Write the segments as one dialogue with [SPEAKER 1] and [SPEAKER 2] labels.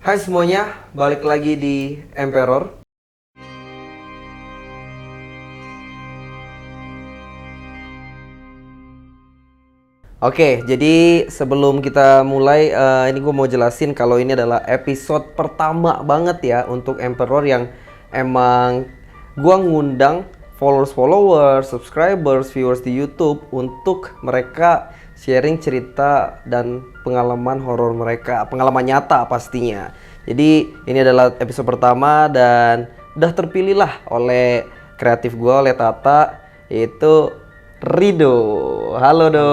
[SPEAKER 1] Hai semuanya, balik lagi di Emperor. Oke, jadi sebelum kita mulai, ini gue mau jelasin kalau ini adalah episode pertama banget ya untuk Emperor yang emang gue ngundang followers, subscribers, viewers di YouTube untuk mereka sharing cerita dan pengalaman horor mereka, pengalaman nyata pastinya. Jadi ini adalah episode pertama dan udah terpilih lah oleh kreatif gue, oleh Tata, yaitu Rido. Halo Do.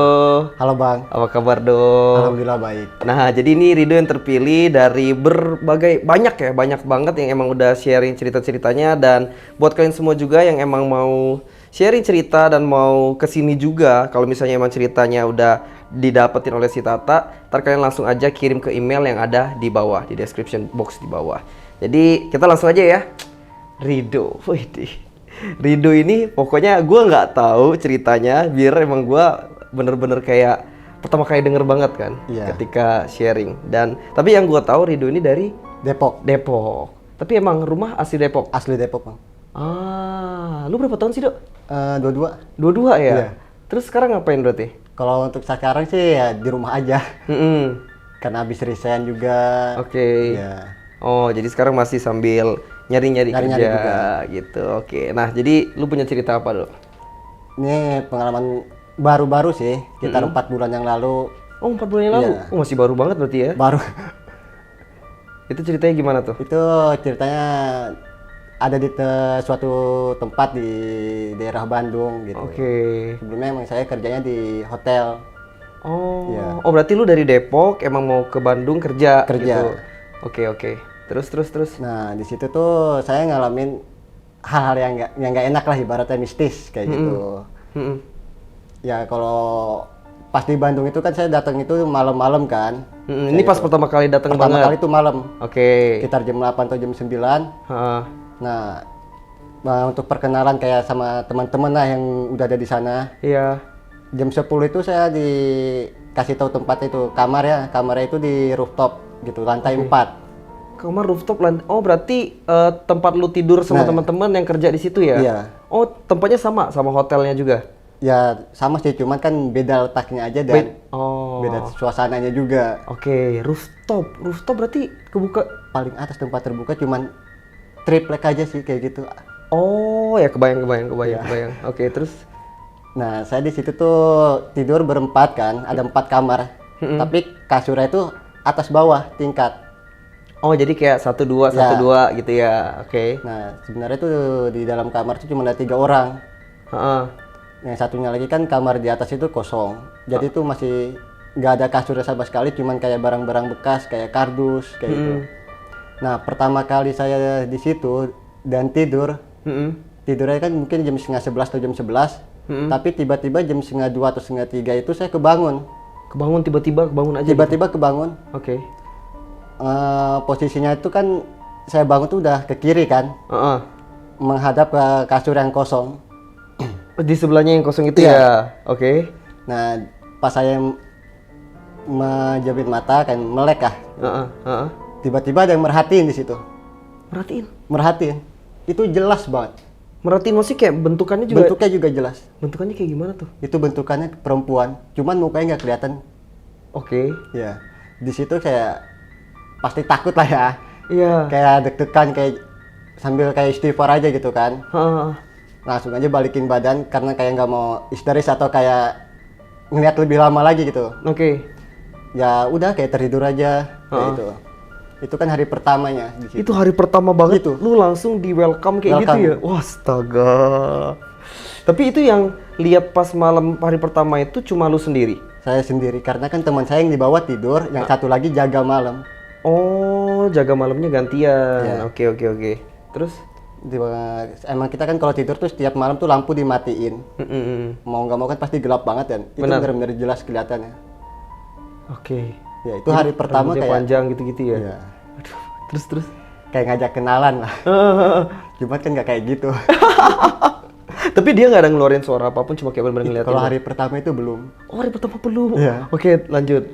[SPEAKER 2] Halo Bang,
[SPEAKER 1] Apa kabar Do?
[SPEAKER 2] Alhamdulillah baik.
[SPEAKER 1] Nah, jadi ini Rido yang terpilih dari berbagai banyak banget yang emang udah sharing cerita-ceritanya. Dan buat kalian semua juga yang emang mau sharing cerita dan mau kesini juga, kalau misalnya emang ceritanya udah didapetin oleh si Tata, ntar kalian langsung aja kirim ke email yang ada di bawah, di description box di bawah. Jadi kita langsung aja ya. Rido, wih, Rido ini pokoknya gue nggak tahu ceritanya, biar emang gue bener-bener kayak pertama kali denger banget kan ketika sharing. Dan tapi yang gue tahu Rido ini dari Depok. Tapi emang rumah asli Depok.
[SPEAKER 2] Asli Depok Bang.
[SPEAKER 1] Lu berapa tahun sih Dok?
[SPEAKER 2] Dua-dua.
[SPEAKER 1] Dua ya.
[SPEAKER 2] Iya.
[SPEAKER 1] Terus sekarang ngapain berarti?
[SPEAKER 2] Kalau untuk sekarang sih ya di rumah aja. Karena habis resign juga.
[SPEAKER 1] Oke.
[SPEAKER 2] Iya.
[SPEAKER 1] Oh, jadi sekarang masih sambil nyari-nyari kerja
[SPEAKER 2] juga.
[SPEAKER 1] gitu. Oke. Nah, jadi lu punya cerita apa Dok?
[SPEAKER 2] Ini pengalaman baru-baru sih, sekitar 4 bulan yang lalu.
[SPEAKER 1] Oh, 4 bulan yang lalu?
[SPEAKER 2] Iya.
[SPEAKER 1] Oh, masih baru banget berarti ya?
[SPEAKER 2] Baru.
[SPEAKER 1] Itu ceritanya gimana tuh?
[SPEAKER 2] Itu ceritanya ada di suatu tempat di daerah Bandung gitu.
[SPEAKER 1] Oke.
[SPEAKER 2] Sebelumnya emang saya kerjanya di hotel.
[SPEAKER 1] Oh,
[SPEAKER 2] Iya.
[SPEAKER 1] oh berarti lu dari Depok emang mau ke Bandung kerja.
[SPEAKER 2] Kerja.
[SPEAKER 1] Gitu. Oke. Terus.
[SPEAKER 2] Nah, di situ tuh saya ngalamin hal-hal yang nggak enak lah, ibaratnya mistis kayak gitu. Ya kalau pas di Bandung itu kan saya datang itu malam-malam kan.
[SPEAKER 1] Ini pas pertama kali datang banget.
[SPEAKER 2] Pertama kali itu malam.
[SPEAKER 1] Oke.
[SPEAKER 2] Sekitar jam 8 atau jam 9.
[SPEAKER 1] Heeh.
[SPEAKER 2] Nah, untuk perkenalan kayak sama teman-teman lah yang udah ada di sana.
[SPEAKER 1] Iya.
[SPEAKER 2] Jam 10 itu saya dikasih tahu tempat itu, kamarnya itu di rooftop gitu, lantai 4.
[SPEAKER 1] Kamar rooftop Oh, berarti tempat lu tidur sama teman-teman yang kerja di situ ya?
[SPEAKER 2] Iya.
[SPEAKER 1] Oh, tempatnya sama hotelnya juga?
[SPEAKER 2] Ya sama sih, cuman kan beda letaknya aja dan beda suasananya juga.
[SPEAKER 1] Oke, rooftop. Rooftop berarti kebuka
[SPEAKER 2] Paling atas tempat terbuka cuman triplek aja sih kayak gitu.
[SPEAKER 1] Oh, ya kebayang. Oke, terus?
[SPEAKER 2] Nah, saya di situ tuh tidur berempat kan, ada 4 kamar. Tapi kasurnya itu atas bawah tingkat.
[SPEAKER 1] Oh, jadi kayak 1-2 gitu ya. Oke.
[SPEAKER 2] Nah, sebenarnya tuh di dalam kamar tuh cuma ada 3 orang.
[SPEAKER 1] Heeh.
[SPEAKER 2] Yang satunya lagi kan kamar di atas itu kosong. Jadi itu masih nggak ada kasurnya sama sekali, cuman kayak barang-barang bekas, kayak kardus, kayak gitu. Nah, pertama kali saya di situ dan tidurnya kan mungkin jam setengah 11 atau jam 11. Tapi tiba-tiba jam setengah 2 atau setengah 3 itu saya kebangun.
[SPEAKER 1] Tiba-tiba kebangun aja?
[SPEAKER 2] Tiba-tiba kebangun.
[SPEAKER 1] Oke.
[SPEAKER 2] Posisinya itu kan saya bangun tuh udah ke kiri kan. Menghadap ke kasur yang kosong.
[SPEAKER 1] Di sebelahnya yang kosong itu ya? Oke.
[SPEAKER 2] Nah, pas saya menjepit mata kan melek kah. Tiba-tiba ada yang merhatiin di situ. Merhatiin. Itu jelas banget.
[SPEAKER 1] Merhatiin maksudnya kayak bentukannya juga?
[SPEAKER 2] Bentuknya juga jelas.
[SPEAKER 1] Bentukannya kayak gimana tuh?
[SPEAKER 2] Itu bentukannya perempuan, cuman mukanya nggak kelihatan.
[SPEAKER 1] Oke.
[SPEAKER 2] Ya, di situ kayak pasti takut lah ya.
[SPEAKER 1] Iya.
[SPEAKER 2] Kayak deg-degan, kayak sambil kayak istighfar aja gitu kan. Langsung aja balikin badan karena kayak nggak mau histeris atau kayak ngeliat lebih lama lagi gitu.
[SPEAKER 1] Oke.
[SPEAKER 2] Ya udah kayak tertidur aja kayak gitu. Itu kan hari pertamanya di situ.
[SPEAKER 1] Itu hari pertama banget
[SPEAKER 2] Gitu.
[SPEAKER 1] lu langsung di welcome kayak gitu ya? Wah, astaga. Tapi itu yang lihat pas malam hari pertama itu cuma lu sendiri?
[SPEAKER 2] Saya sendiri karena kan teman saya yang di bawah tidur, yang satu lagi jaga malam.
[SPEAKER 1] Oh, jaga malamnya gantian.
[SPEAKER 2] Iya.
[SPEAKER 1] Oke. Terus?
[SPEAKER 2] Emang kita kan kalau tidur tuh setiap malam tuh lampu dimatiin. Mau nggak mau kan pasti gelap banget kan. Itu benar-benar jelas kelihatannya.
[SPEAKER 1] Oke.
[SPEAKER 2] Ya itu hari pertama kayak
[SPEAKER 1] panjang gitu-gitu ya.
[SPEAKER 2] Iya.
[SPEAKER 1] Aduh, terus.
[SPEAKER 2] Kayak ngajak kenalan lah. Cuman kan nggak kayak gitu.
[SPEAKER 1] Tapi dia nggak ada ngeluarin suara apapun, cuma kayak bener-bener ngeliatin.
[SPEAKER 2] Kalau hari pertama itu belum.
[SPEAKER 1] Oh, hari pertama belum.
[SPEAKER 2] Iya.
[SPEAKER 1] Oke, lanjut.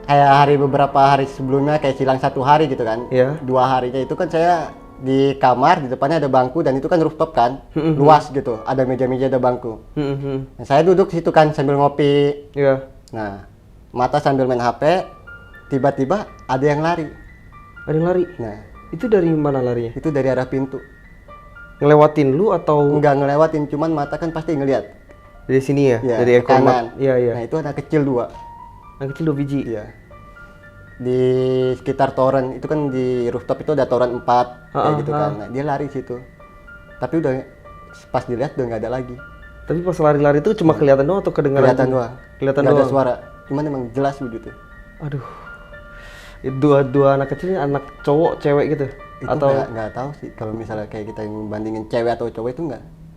[SPEAKER 2] kayak beberapa hari sebelumnya kayak silang 1 hari gitu kan.
[SPEAKER 1] Iya.
[SPEAKER 2] 2 harinya itu kan saya di kamar, di depannya ada bangku dan itu kan rooftop kan. Luas gitu. Ada meja-meja, ada bangku. Nah, saya duduk situ kan sambil ngopi.
[SPEAKER 1] Iya.
[SPEAKER 2] Nah, mata sambil main HP, tiba-tiba ada yang lari.
[SPEAKER 1] Ada yang lari.
[SPEAKER 2] Nah,
[SPEAKER 1] Itu dari mana larinya?
[SPEAKER 2] itu dari arah pintu.
[SPEAKER 1] Ngelewatin lu atau
[SPEAKER 2] Enggak ngelewatin, cuman mata kan pasti ngelihat.
[SPEAKER 1] dari sini ya?
[SPEAKER 2] Ya,
[SPEAKER 1] Dari
[SPEAKER 2] ke
[SPEAKER 1] ekor
[SPEAKER 2] kanan.
[SPEAKER 1] Iya, iya.
[SPEAKER 2] Nah, itu anak kecil 2.
[SPEAKER 1] Yang kecil 2 biji.
[SPEAKER 2] Iya. Di sekitar toren itu kan di rooftop itu ada toren 4 kayak gitu kan. Nah, dia lari situ. Tapi udah pas dilihat udah nggak ada lagi.
[SPEAKER 1] Tapi pas lari-lari itu cuma kelihatan doang atau kedengaran?
[SPEAKER 2] Kelihatan doang.
[SPEAKER 1] Kelihatan
[SPEAKER 2] Nggak ada
[SPEAKER 1] doang.
[SPEAKER 2] suara. Cuman emang jelas wujudnya.
[SPEAKER 1] Aduh. Itu dua anak kecil ini anak cowok, cewek gitu?
[SPEAKER 2] Itu nggak tahu sih kalau misalnya kayak kita yang bandingin cewek atau cowok itu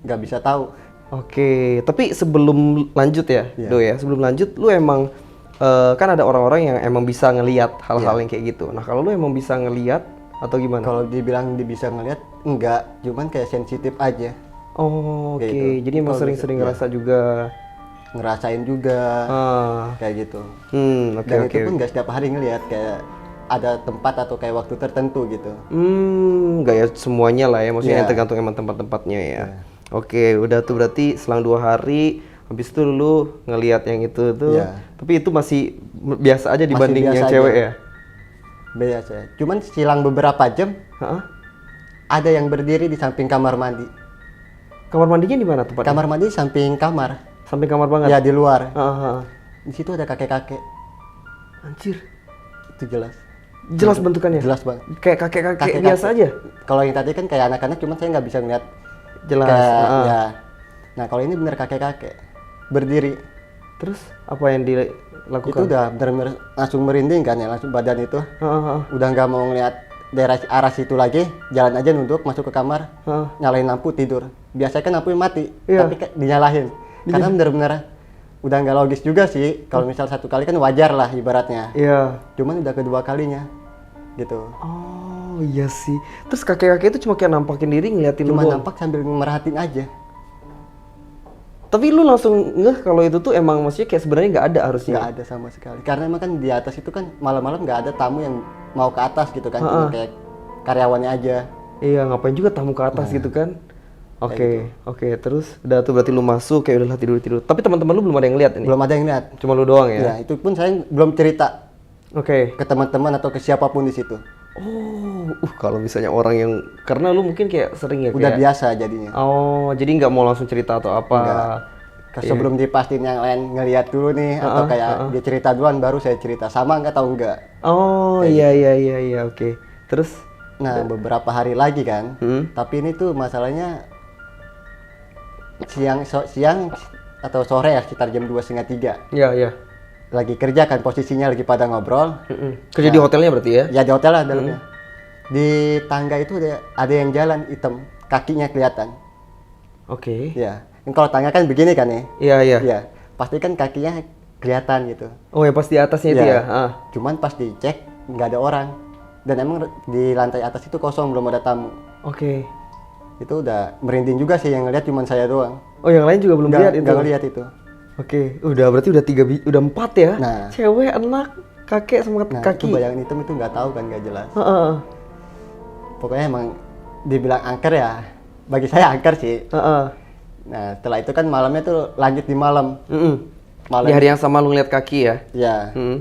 [SPEAKER 2] nggak bisa tahu.
[SPEAKER 1] Oke, tapi sebelum lanjut ya,
[SPEAKER 2] Iya.
[SPEAKER 1] Do ya, sebelum lanjut, lu emang kan ada orang-orang yang emang bisa ngelihat hal-hal yang kayak gitu. Nah, kalau lu emang bisa ngelihat atau gimana?
[SPEAKER 2] Kalau dibilang bisa ngelihat enggak, cuman kayak sensitif aja.
[SPEAKER 1] Oh, oke.
[SPEAKER 2] Kayak gitu.
[SPEAKER 1] Jadi emang
[SPEAKER 2] Kalau
[SPEAKER 1] sering-sering
[SPEAKER 2] bisa,
[SPEAKER 1] ngerasa juga.
[SPEAKER 2] Ngerasain juga
[SPEAKER 1] Ah,
[SPEAKER 2] kayak gitu.
[SPEAKER 1] oke,
[SPEAKER 2] Dan
[SPEAKER 1] oke.
[SPEAKER 2] itu pun nggak setiap hari ngelihat, kayak ada tempat atau kayak waktu tertentu gitu.
[SPEAKER 1] Nggak ya semuanya lah ya, maksudnya
[SPEAKER 2] Iya.
[SPEAKER 1] tergantung emang tempat-tempatnya ya. Oke, udah tuh berarti selang 2 hari, habis itu lu ngelihat yang itu tuh.
[SPEAKER 2] Iya.
[SPEAKER 1] Tapi itu masih biasa aja dibanding
[SPEAKER 2] biasa
[SPEAKER 1] yang
[SPEAKER 2] aja.
[SPEAKER 1] cewek ya.
[SPEAKER 2] Biasa. Cuman silang beberapa jam
[SPEAKER 1] Hah?
[SPEAKER 2] ada yang berdiri di samping kamar mandi.
[SPEAKER 1] Kamar mandinya di mana tempatnya?
[SPEAKER 2] Kamar mandi samping kamar.
[SPEAKER 1] Samping kamar banget.
[SPEAKER 2] Ya di luar.
[SPEAKER 1] Ah.
[SPEAKER 2] Di situ ada kakek-kakek.
[SPEAKER 1] Anjir.
[SPEAKER 2] Itu jelas.
[SPEAKER 1] Jelas bentukannya.
[SPEAKER 2] Jelas banget.
[SPEAKER 1] Kayak kakek-kakek
[SPEAKER 2] Kakek-kakek.
[SPEAKER 1] biasa aja.
[SPEAKER 2] Kalau yang tadi kan kayak anak-anak, cuman saya nggak bisa ngeliat.
[SPEAKER 1] Jelas.
[SPEAKER 2] Kayak, ya. Nah kalau ini bener kakek-kakek berdiri.
[SPEAKER 1] Terus apa yang
[SPEAKER 2] Itu
[SPEAKER 1] dilakukan?
[SPEAKER 2] udah bener-bener langsung merinding kan ya, langsung badan itu.
[SPEAKER 1] Ah.
[SPEAKER 2] Udah nggak mau ngeliat daerah arah situ lagi, jalan aja nunduk masuk ke kamar, nyalain lampu tidur. Biasanya kan lampunya mati,
[SPEAKER 1] Iya.
[SPEAKER 2] tapi dinyalahin. Karena bener-bener udah nggak logis juga sih. Kalau misal 1 kali kan wajar lah ibaratnya.
[SPEAKER 1] Iya.
[SPEAKER 2] Cuman udah kedua kalinya, gitu.
[SPEAKER 1] Oh iya sih. Terus kakek-kakek itu cuma kayak nampakin diri ngeliatin lu
[SPEAKER 2] Cuma
[SPEAKER 1] doang.
[SPEAKER 2] nampak sambil merhatiin aja.
[SPEAKER 1] Tapi lu langsung ngeh kalau itu tuh emang maksudnya kayak sebenarnya nggak ada harusnya.
[SPEAKER 2] Nggak ada sama sekali. Karena emang kan di atas itu kan malam-malam nggak ada tamu yang mau ke atas gitu kan. Cuma kayak karyawannya aja.
[SPEAKER 1] Iya, ngapain juga tamu ke atas gitu kan? Oke, oke. Terus udah tuh berarti lu masuk kayak udahlah tidur. Tapi teman-teman lu belum ada yang lihat ini.
[SPEAKER 2] Belum ada yang lihat.
[SPEAKER 1] Cuma lu doang ya.
[SPEAKER 2] Ya, itu pun saya belum cerita
[SPEAKER 1] Oke.
[SPEAKER 2] ke teman-teman atau ke siapapun di situ.
[SPEAKER 1] Oh, kalau misalnya orang yang karena lu mungkin kayak sering ya
[SPEAKER 2] Udah
[SPEAKER 1] kayak.
[SPEAKER 2] biasa jadinya.
[SPEAKER 1] Oh, jadi nggak mau langsung cerita atau apa?
[SPEAKER 2] Sebelum dipastiin yang lain ngelihat dulu nih atau kayak dia cerita duluan baru saya cerita, sama nggak tahu nggak.
[SPEAKER 1] Oh, iya, oke. Terus
[SPEAKER 2] Nah beberapa hari lagi kan, tapi ini tuh masalahnya siang atau sore ya, sekitar jam 2:30, 3
[SPEAKER 1] iya.
[SPEAKER 2] lagi kerja kan, posisinya lagi pada ngobrol.
[SPEAKER 1] Kerja di hotelnya berarti ya?
[SPEAKER 2] Ya di hotel lah dalamnya. Di tangga itu ada yang jalan hitam, kakinya kelihatan.
[SPEAKER 1] Oke.
[SPEAKER 2] Ya, kalau tangga kan begini kan ya.
[SPEAKER 1] Iya.
[SPEAKER 2] Ya, pasti kan kakinya kelihatan gitu.
[SPEAKER 1] Oh ya pas di atasnya itu ya? Ah.
[SPEAKER 2] Cuman pas dicek nggak ada orang. Dan emang di lantai atas itu kosong, belum ada tamu.
[SPEAKER 1] Oke.
[SPEAKER 2] Itu udah merinding juga sih, yang ngeliat cuman saya doang.
[SPEAKER 1] Oh yang lain juga belum lihat itu?
[SPEAKER 2] Nggak ngeliat itu.
[SPEAKER 1] Oke, berarti udah 4 ya?
[SPEAKER 2] Nah.
[SPEAKER 1] Cewek, anak, kakek sama
[SPEAKER 2] Nah
[SPEAKER 1] kaki.
[SPEAKER 2] itu bayangan hitam itu nggak tahu kan, nggak jelas.
[SPEAKER 1] Heeh.
[SPEAKER 2] Pokoknya emang dibilang angker ya, bagi saya angker sih.
[SPEAKER 1] Heeh.
[SPEAKER 2] Nah setelah itu kan malamnya tuh lanjut di malam. Malam
[SPEAKER 1] Di hari yang sama lu ngeliat kaki ya?
[SPEAKER 2] ya,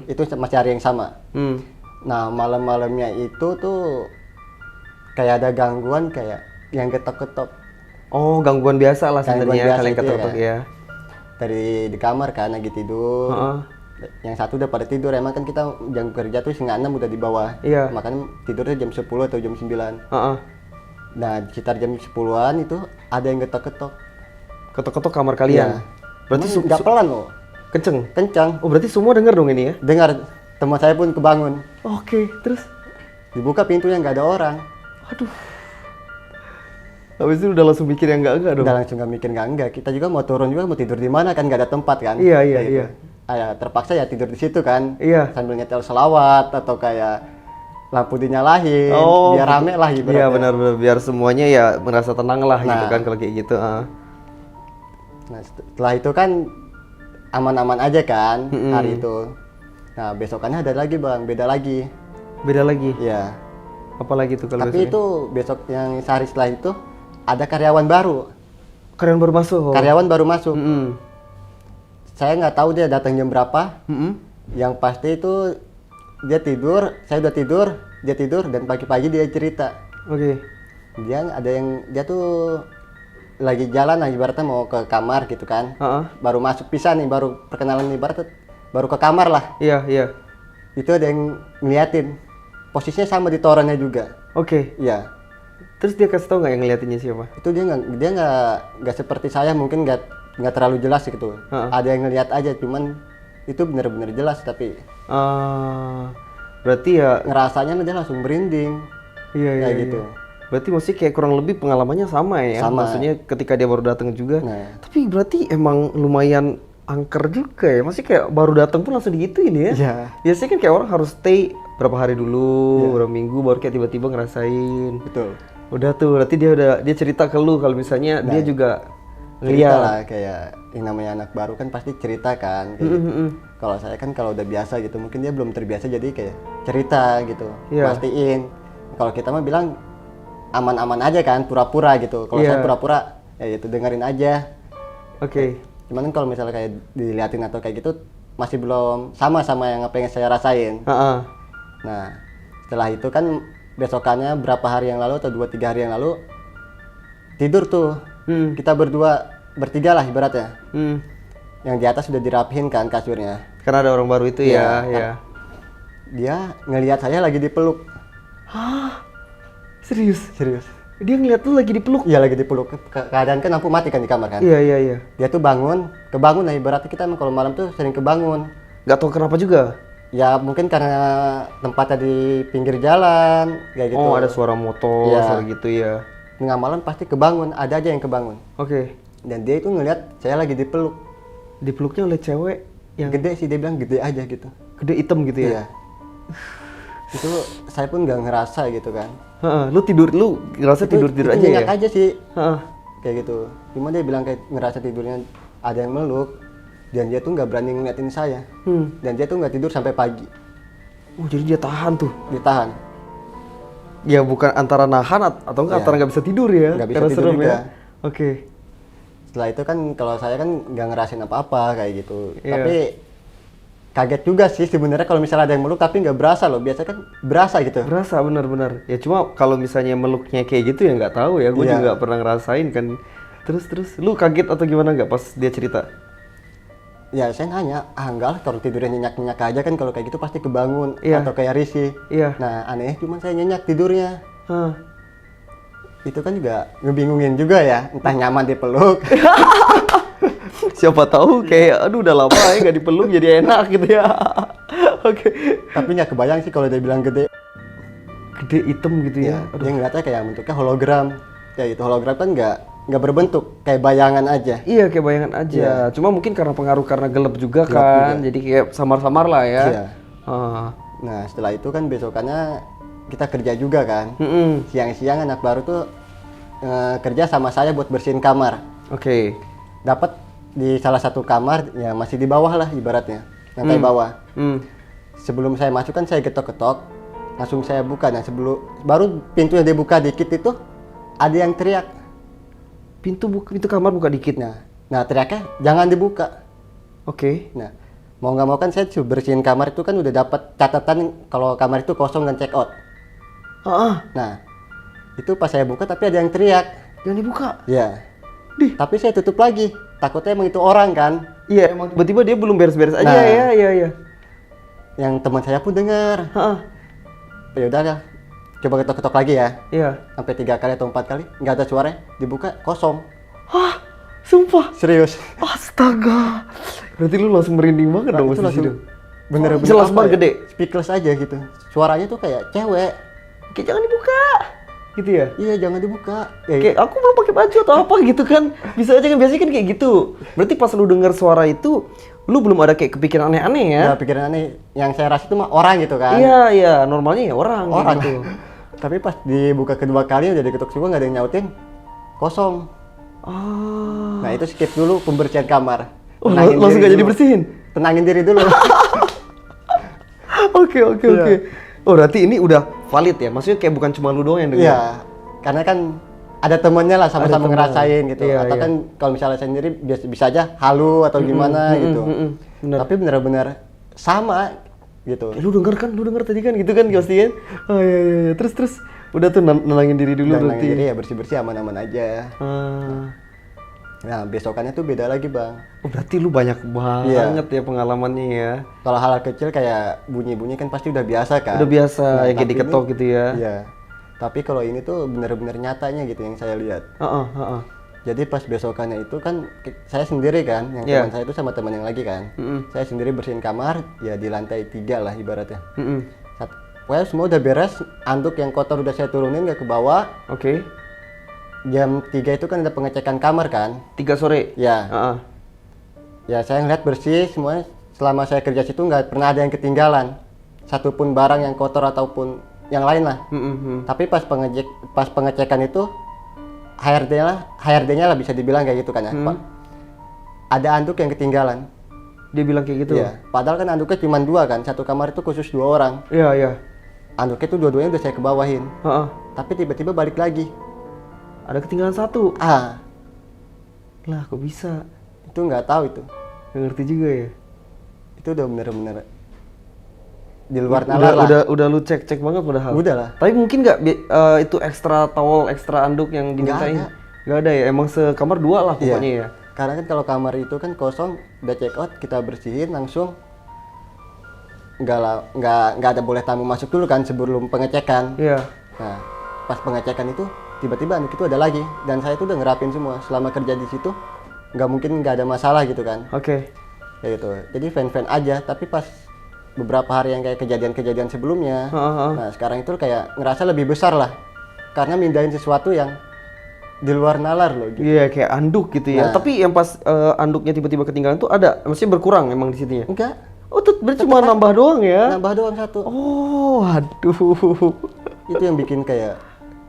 [SPEAKER 2] itu masih hari yang sama.
[SPEAKER 1] Hmm.
[SPEAKER 2] Nah malam-malamnya itu tuh kayak ada gangguan, kayak yang ketok-ketok
[SPEAKER 1] Oh gangguan biasa lah
[SPEAKER 2] Gangguan
[SPEAKER 1] sebenarnya
[SPEAKER 2] biasa
[SPEAKER 1] kalian
[SPEAKER 2] itu
[SPEAKER 1] ketok-ketok
[SPEAKER 2] ya.
[SPEAKER 1] ya.
[SPEAKER 2] dari di kamar kan lagi tidur. Yang satu udah pada tidur, emang kan kita jam kerja tuh 5:30 udah di bawah.
[SPEAKER 1] Iya.
[SPEAKER 2] Makanya tidurnya jam 10 atau jam 9.
[SPEAKER 1] Heeh.
[SPEAKER 2] Nah sekitar jam 10-an itu ada yang ketok-ketok.
[SPEAKER 1] Ketok-ketok kamar kalian.
[SPEAKER 2] Iya.
[SPEAKER 1] Berarti
[SPEAKER 2] Cuman nggak pelan loh,
[SPEAKER 1] kenceng.
[SPEAKER 2] kencang.
[SPEAKER 1] Oh berarti semua denger dong ini ya?
[SPEAKER 2] Dengar, teman saya pun kebangun.
[SPEAKER 1] Oke, terus?
[SPEAKER 2] Dibuka pintunya nggak ada orang.
[SPEAKER 1] Aduh. Habis itu udah langsung mikir yang enggak dong?
[SPEAKER 2] Udah langsung nggak mikir enggak. Kita juga mau turun juga, mau tidur di mana kan, nggak ada tempat kan.
[SPEAKER 1] Iya.
[SPEAKER 2] Ya, terpaksa ya tidur di situ kan.
[SPEAKER 1] Iya.
[SPEAKER 2] Sambil nyetel selawat atau kayak lampu dinyalahin, biar rame lah ibaratnya.
[SPEAKER 1] Iya benar, biar semuanya ya merasa tenang lah gitu
[SPEAKER 2] Nah.
[SPEAKER 1] kan kalau kayak gitu.
[SPEAKER 2] Nah setelah itu kan aman-aman aja kan hari itu. Nah besokannya ada lagi bang, beda lagi.
[SPEAKER 1] Beda lagi.
[SPEAKER 2] Ya.
[SPEAKER 1] Apalagi tuh kalau
[SPEAKER 2] Tapi
[SPEAKER 1] besoknya?
[SPEAKER 2] itu besok yang sehari setelah itu ada karyawan baru.
[SPEAKER 1] Karyawan baru masuk.
[SPEAKER 2] Karyawan baru masuk.
[SPEAKER 1] Mm-mm.
[SPEAKER 2] Saya nggak tahu dia datang jam berapa.
[SPEAKER 1] Mm-mm.
[SPEAKER 2] Yang pasti itu dia tidur, saya udah tidur, dia tidur dan pagi-pagi dia cerita.
[SPEAKER 1] Oke.
[SPEAKER 2] Dia tuh lagi jalan lah ibaratnya mau ke kamar gitu kan.
[SPEAKER 1] Heeh.
[SPEAKER 2] Baru masuk pisah nih, baru perkenalan ibaratnya baru ke kamar lah.
[SPEAKER 1] Iya, iya.
[SPEAKER 2] Itu ada yang ngeliatin. Posisinya sama di torannya juga.
[SPEAKER 1] Oke.
[SPEAKER 2] Iya.
[SPEAKER 1] Terus dia kasih tau nggak yang ngeliatinnya siapa?
[SPEAKER 2] Itu dia nggak seperti saya, mungkin nggak terlalu jelas gitu.
[SPEAKER 1] Ha-ha.
[SPEAKER 2] Ada yang ngeliat aja, cuman itu bener-bener jelas, tapi
[SPEAKER 1] Berarti ya,
[SPEAKER 2] ngerasanya dia langsung merinding
[SPEAKER 1] iya, iya,
[SPEAKER 2] kayak
[SPEAKER 1] iya.
[SPEAKER 2] gitu.
[SPEAKER 1] Berarti mesti kayak kurang lebih pengalamannya sama ya?
[SPEAKER 2] Sama.
[SPEAKER 1] Maksudnya ketika dia baru datang juga.
[SPEAKER 2] Nah.
[SPEAKER 1] Tapi berarti emang lumayan angker juga ya? Masih kayak baru datang pun langsung digituin ya?
[SPEAKER 2] Iya.
[SPEAKER 1] Biasanya kan kayak orang harus stay berapa hari dulu, berapa minggu, baru kayak tiba-tiba ngerasain.
[SPEAKER 2] Betul.
[SPEAKER 1] Udah tuh, berarti dia cerita ke lu kalau misalnya dia juga
[SPEAKER 2] Cerita
[SPEAKER 1] ngeliat.
[SPEAKER 2] lah, kayak yang namanya anak baru kan pasti cerita kan kayak gitu. Kalau saya kan kalau udah biasa gitu, mungkin dia belum terbiasa jadi kayak cerita gitu,
[SPEAKER 1] Iya.
[SPEAKER 2] pastiin. Kalau kita mah bilang aman-aman aja kan, pura-pura gitu. Kalau
[SPEAKER 1] Iya.
[SPEAKER 2] saya pura-pura ya itu dengerin aja.
[SPEAKER 1] Oke.
[SPEAKER 2] Cuman kalau misalnya kayak diliatin atau kayak gitu masih belum sama yang apa yang saya rasain.
[SPEAKER 1] Heeh.
[SPEAKER 2] Nah, setelah itu kan besokannya berapa hari yang lalu atau 2-3 hari yang lalu tidur tuh. Kita bertiga lah ibaratnya. Yang di atas sudah dirapihin kan kasurnya.
[SPEAKER 1] Karena ada orang baru itu ya,
[SPEAKER 2] Iya.
[SPEAKER 1] ya.
[SPEAKER 2] Dia ngelihat saya lagi dipeluk.
[SPEAKER 1] Serius?
[SPEAKER 2] Serius.
[SPEAKER 1] Dia ngeliat lu lagi dipeluk?
[SPEAKER 2] Iya lagi dipeluk. Keadaan kan lampu mati kan di kamar kan.
[SPEAKER 1] Iya, iya, iya.
[SPEAKER 2] Dia tuh kebangun lah ibaratnya kita emang kalau malam tuh sering kebangun.
[SPEAKER 1] Gak tau kenapa juga?
[SPEAKER 2] Ya mungkin karena tempatnya di pinggir jalan kayak gitu.
[SPEAKER 1] Oh, ada suara motor,
[SPEAKER 2] Iya.
[SPEAKER 1] suara gitu ya.
[SPEAKER 2] Tengah malam pasti kebangun, ada aja yang kebangun.
[SPEAKER 1] Oke.
[SPEAKER 2] Dan dia itu ngelihat saya lagi dipeluk.
[SPEAKER 1] Dipeluknya oleh cewek yang
[SPEAKER 2] Gede sih, dia bilang gede aja gitu.
[SPEAKER 1] gede hitam gitu ya?
[SPEAKER 2] Iya. Itu saya pun nggak ngerasa gitu kan.
[SPEAKER 1] Heeh, lu ngerasa tidur-tidur
[SPEAKER 2] itu
[SPEAKER 1] aja
[SPEAKER 2] nyenyak
[SPEAKER 1] ya?
[SPEAKER 2] aja sih.
[SPEAKER 1] Heeh.
[SPEAKER 2] Kayak gitu. Cuma dia bilang kayak ngerasa tidurnya ada yang meluk. Dan dia tuh nggak berani ngeliatin saya. Dan dia tuh nggak tidur sampai pagi.
[SPEAKER 1] Oh, jadi dia tahan tuh.
[SPEAKER 2] Ditahan.
[SPEAKER 1] Ya bukan antara nahan atau enggak
[SPEAKER 2] Iya.
[SPEAKER 1] antara nggak bisa tidur ya?
[SPEAKER 2] Nggak bisa
[SPEAKER 1] Karena
[SPEAKER 2] tidur
[SPEAKER 1] serem
[SPEAKER 2] juga.
[SPEAKER 1] ya? Oke.
[SPEAKER 2] Setelah itu kan kalau saya kan nggak ngerasain apa-apa kayak gitu.
[SPEAKER 1] Iya.
[SPEAKER 2] Tapi kaget juga sih sebenarnya kalau misalnya ada yang meluk tapi nggak berasa loh. Biasanya kan berasa gitu.
[SPEAKER 1] Berasa benar-benar. Ya cuma kalau misalnya meluknya kayak gitu ya nggak tahu ya. Gue
[SPEAKER 2] Iya.
[SPEAKER 1] juga nggak pernah ngerasain kan. Terus lu kaget atau gimana nggak pas dia cerita?
[SPEAKER 2] Ya saya nanya, enggak lah kalau tidurnya nyenyak-nyenyak aja kan kalau kayak gitu pasti kebangun
[SPEAKER 1] Iya.
[SPEAKER 2] atau kayak risih.
[SPEAKER 1] Iya.
[SPEAKER 2] Nah aneh cuman saya nyenyak tidurnya.
[SPEAKER 1] Hah.
[SPEAKER 2] Itu kan juga ngebingungin juga ya, entah nyaman dipeluk.
[SPEAKER 1] Siapa tahu kayak aduh udah lama ya nggak dipeluk jadi enak gitu ya. Oke.
[SPEAKER 2] Tapi nggak kebayang sih kalau dia bilang gede.
[SPEAKER 1] Gede hitam gitu ya.
[SPEAKER 2] Ya, dia ngeliatnya kayak bentuknya hologram. Kayak gitu, hologram kan nggak berbentuk, kayak bayangan aja.
[SPEAKER 1] Iya kayak bayangan aja. Cuma mungkin karena pengaruh karena gelap juga
[SPEAKER 2] Gelap
[SPEAKER 1] kan.
[SPEAKER 2] juga.
[SPEAKER 1] Jadi kayak samar-samar lah ya.
[SPEAKER 2] Iya.
[SPEAKER 1] Ah.
[SPEAKER 2] Nah setelah itu kan besokannya kita kerja juga kan.
[SPEAKER 1] Mm-mm.
[SPEAKER 2] Siang-siang anak baru tuh kerja sama saya buat bersihin kamar.
[SPEAKER 1] Oke.
[SPEAKER 2] Dapat di salah satu kamar ya masih di bawah lah ibaratnya, lantai bawah. Sebelum saya masuk kan saya ketok-ketok, langsung saya buka. Nah baru pintu yang dibuka dikit itu ada yang teriak.
[SPEAKER 1] Pintu kamar buka dikit.
[SPEAKER 2] Nah teriaknya jangan dibuka.
[SPEAKER 1] Oke.
[SPEAKER 2] Nah mau nggak mau kan saya bersihin kamar itu kan udah dapat catatan kalau kamar itu kosong dan check out. Nah itu pas saya buka tapi ada yang teriak.
[SPEAKER 1] Jangan dibuka.
[SPEAKER 2] Ya. Tapi saya tutup lagi. Takutnya emang itu orang kan.
[SPEAKER 1] Iya emang tiba-tiba dia belum beres-beres aja
[SPEAKER 2] Nah.
[SPEAKER 1] ya. Iya.
[SPEAKER 2] Yang teman saya pun dengar.
[SPEAKER 1] Heeh.
[SPEAKER 2] Ya udah ya. Coba ketok-ketok lagi ya.
[SPEAKER 1] Iya.
[SPEAKER 2] Sampai 3 kali atau 4 kali nggak ada suaranya. Dibuka kosong.
[SPEAKER 1] Hah? Sumpah.
[SPEAKER 2] Serius.
[SPEAKER 1] Astaga. Berarti lu langsung merinding banget dong
[SPEAKER 2] Itu
[SPEAKER 1] posisi
[SPEAKER 2] langsung
[SPEAKER 1] itu.
[SPEAKER 2] bener-bener
[SPEAKER 1] Jelas
[SPEAKER 2] apa
[SPEAKER 1] banget
[SPEAKER 2] ya?
[SPEAKER 1] gede.
[SPEAKER 2] Speechless aja gitu. Suaranya tuh kayak cewek.
[SPEAKER 1] Kayak jangan dibuka. Gitu ya.
[SPEAKER 2] Iya jangan dibuka.
[SPEAKER 1] Kayak aku belum pakai baju atau apa gitu kan. Bisa aja kan biasanya kan kayak gitu. Berarti pas lu dengar suara itu lu belum ada kayak kepikiran aneh-aneh ya?
[SPEAKER 2] Ya pikiran aneh. Yang saya rasa itu mah orang gitu kan.
[SPEAKER 1] Iya, normalnya ya orang
[SPEAKER 2] Orang
[SPEAKER 1] gitu.
[SPEAKER 2] Tapi pas dibuka kedua kali udah diketuk semua nggak ada yang nyautin. Kosong.
[SPEAKER 1] Ah.
[SPEAKER 2] Nah itu skip dulu pembersihan kamar.
[SPEAKER 1] Oh,
[SPEAKER 2] Tenangin
[SPEAKER 1] langsung
[SPEAKER 2] diri
[SPEAKER 1] gak jadi
[SPEAKER 2] dulu.
[SPEAKER 1] bersihin?
[SPEAKER 2] Tenangin diri dulu.
[SPEAKER 1] Oke, oke,
[SPEAKER 2] Iya.
[SPEAKER 1] oke. Oh, berarti ini udah valid ya? Maksudnya kayak bukan cuma lu doang yang denger?
[SPEAKER 2] Iya, karena kan ada temennya lah sama-sama
[SPEAKER 1] temen.
[SPEAKER 2] ngerasain gitu.
[SPEAKER 1] Iya,
[SPEAKER 2] Atau
[SPEAKER 1] iya.
[SPEAKER 2] kan kalau misalnya saya sendiri bisa aja halu atau gimana gitu.
[SPEAKER 1] Bener.
[SPEAKER 2] Tapi benar-benar sama gitu.
[SPEAKER 1] Lu denger kan? Lu denger tadi kan gitu kan pasti kan? Oh iya, iya, iya. Terus udah tuh nenangin diri dulu
[SPEAKER 2] Dan
[SPEAKER 1] berarti.
[SPEAKER 2] diri ya bersih-bersih aman-aman aja.
[SPEAKER 1] Ah.
[SPEAKER 2] Nah, besokannya tuh beda lagi, Bang.
[SPEAKER 1] Oh, berarti lu banyak banget ya pengalamannya ya.
[SPEAKER 2] Kalau hal kecil kayak bunyi-bunyi kan pasti udah biasa kan.
[SPEAKER 1] Udah biasa ya kayak
[SPEAKER 2] tapi
[SPEAKER 1] diketok
[SPEAKER 2] ini-
[SPEAKER 1] gitu ya.
[SPEAKER 2] Iya. Tapi kalau ini tuh bener-bener nyatanya gitu yang saya lihat.
[SPEAKER 1] Heeh, heeh.
[SPEAKER 2] Jadi pas besokannya itu kan saya sendiri kan, yang
[SPEAKER 1] Iya.
[SPEAKER 2] teman saya itu sama teman yang lagi kan. Saya sendiri bersihin kamar ya di lantai 3 lah ibaratnya. Pokoknya semua udah beres, anduk yang kotor udah saya turunin nggak ke bawah.
[SPEAKER 1] Oke.
[SPEAKER 2] Jam 3 itu kan ada pengecekan kamar kan.
[SPEAKER 1] 3 sore.
[SPEAKER 2] Ya,
[SPEAKER 1] Heeh.
[SPEAKER 2] ya saya ngeliat bersih semuanya. Selama saya kerja situ nggak pernah ada yang ketinggalan. Satupun barang yang kotor ataupun yang lain lah. Tapi pas pengecekan itu HRD-nya lah bisa dibilang kayak gitu kan ya. Pak. Ada anduk yang ketinggalan.
[SPEAKER 1] Dia bilang kayak gitu.
[SPEAKER 2] Iya. Padahal kan anduknya cuma 2 kan. Satu kamar itu khusus 2 orang.
[SPEAKER 1] Iya, iya.
[SPEAKER 2] Anduknya tuh dua-duanya udah saya kebawahin.
[SPEAKER 1] Heeh.
[SPEAKER 2] Tapi tiba-tiba balik lagi.
[SPEAKER 1] Ada ketinggalan satu.
[SPEAKER 2] Ah,
[SPEAKER 1] Lah, kok bisa?
[SPEAKER 2] itu nggak tahu itu.
[SPEAKER 1] Nggak ngerti juga ya.
[SPEAKER 2] Itu udah bener-bener di luar nalar lah.
[SPEAKER 1] Udah lu cek banget padahal.
[SPEAKER 2] Udah lah.
[SPEAKER 1] Tapi mungkin nggak itu ekstra towel, ekstra anduk yang dimintain?
[SPEAKER 2] ada.
[SPEAKER 1] Nggak ada ya. Emang sekamar 2 lah
[SPEAKER 2] Iya.
[SPEAKER 1] pokoknya ya.
[SPEAKER 2] Karena kan kalau kamar itu kan kosong, udah check out, kita bersihin langsung. Nggak ada boleh tamu masuk dulu kan sebelum pengecekan.
[SPEAKER 1] Iya.
[SPEAKER 2] Nah, pas pengecekan itu tiba-tiba anduk itu ada lagi dan saya tuh udah ngerapin semua. Selama kerja di situ nggak mungkin nggak ada masalah gitu kan.
[SPEAKER 1] Oke.
[SPEAKER 2] Kayak gitu. Jadi fan-fan aja, tapi pas beberapa hari yang kayak kejadian-kejadian sebelumnya, nah sekarang itu kayak ngerasa lebih besar lah. Karena mindahin sesuatu yang di luar nalar loh gitu.
[SPEAKER 1] Iya, kayak anduk gitu ya.
[SPEAKER 2] Nah.
[SPEAKER 1] Tapi yang pas anduknya tiba-tiba ketinggalan tuh ada, maksudnya berkurang emang di sini ya?
[SPEAKER 2] Enggak,
[SPEAKER 1] Oh, tuh berarti cuma nambah doang ya?
[SPEAKER 2] nambah doang satu.
[SPEAKER 1] Oh, aduh.
[SPEAKER 2] Itu yang bikin kayak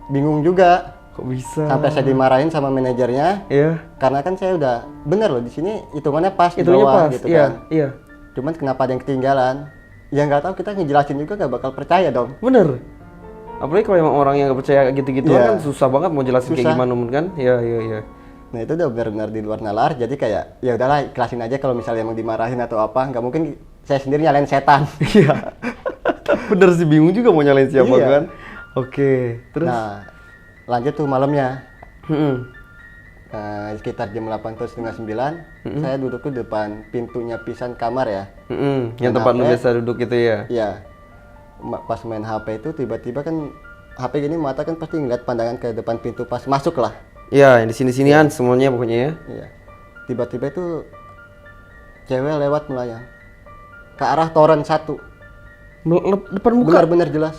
[SPEAKER 2] bingung juga.
[SPEAKER 1] Kok bisa?
[SPEAKER 2] Sampai saya dimarahin sama manajernya.
[SPEAKER 1] Iya.
[SPEAKER 2] Karena kan saya udah bener loh di sini hitungannya pas di
[SPEAKER 1] Itunya
[SPEAKER 2] bawah
[SPEAKER 1] pas.
[SPEAKER 2] gitu
[SPEAKER 1] Iya,
[SPEAKER 2] kan.
[SPEAKER 1] iya.
[SPEAKER 2] Cuman kenapa ada yang ketinggalan? Ya nggak tahu, kita ngejelasin juga nggak bakal percaya dong.
[SPEAKER 1] Bener. Apalagi kalau emang orang yang nggak percaya gitu-gitu
[SPEAKER 2] Iya.
[SPEAKER 1] kan susah banget mau jelasin kayak
[SPEAKER 2] Susah.
[SPEAKER 1] gimana kan? Iya, iya, iya.
[SPEAKER 2] Nah itu udah benar-benar di luar nalar, jadi kayak ya udahlah ikhlasin aja kalau misalnya emang dimarahin atau apa, nggak mungkin saya sendiri nyalain setan.
[SPEAKER 1] Iya. Bener sih, bingung juga mau nyalain siapa
[SPEAKER 2] Iya.
[SPEAKER 1] kan? Oke, terus?
[SPEAKER 2] Nah lanjut tuh malamnya,
[SPEAKER 1] Mm-mm.
[SPEAKER 2] sekitar jam 8 atau setengah 9, saya duduk tuh depan pintunya pisan kamar ya.
[SPEAKER 1] Mm-mm. Yang
[SPEAKER 2] Main
[SPEAKER 1] tempat lu
[SPEAKER 2] HP.
[SPEAKER 1] biasa duduk itu ya?
[SPEAKER 2] Iya, pas main HP itu tiba-tiba kan HP gini mata kan pasti ngeliat pandangan ke depan pintu pas masuk lah.
[SPEAKER 1] Iya, yang di sini-sinian semuanya pokoknya ya.
[SPEAKER 2] Iya. Tiba-tiba itu cewek lewat melayang ke arah toren 1.
[SPEAKER 1] Depan muka,
[SPEAKER 2] Benar-benar jelas.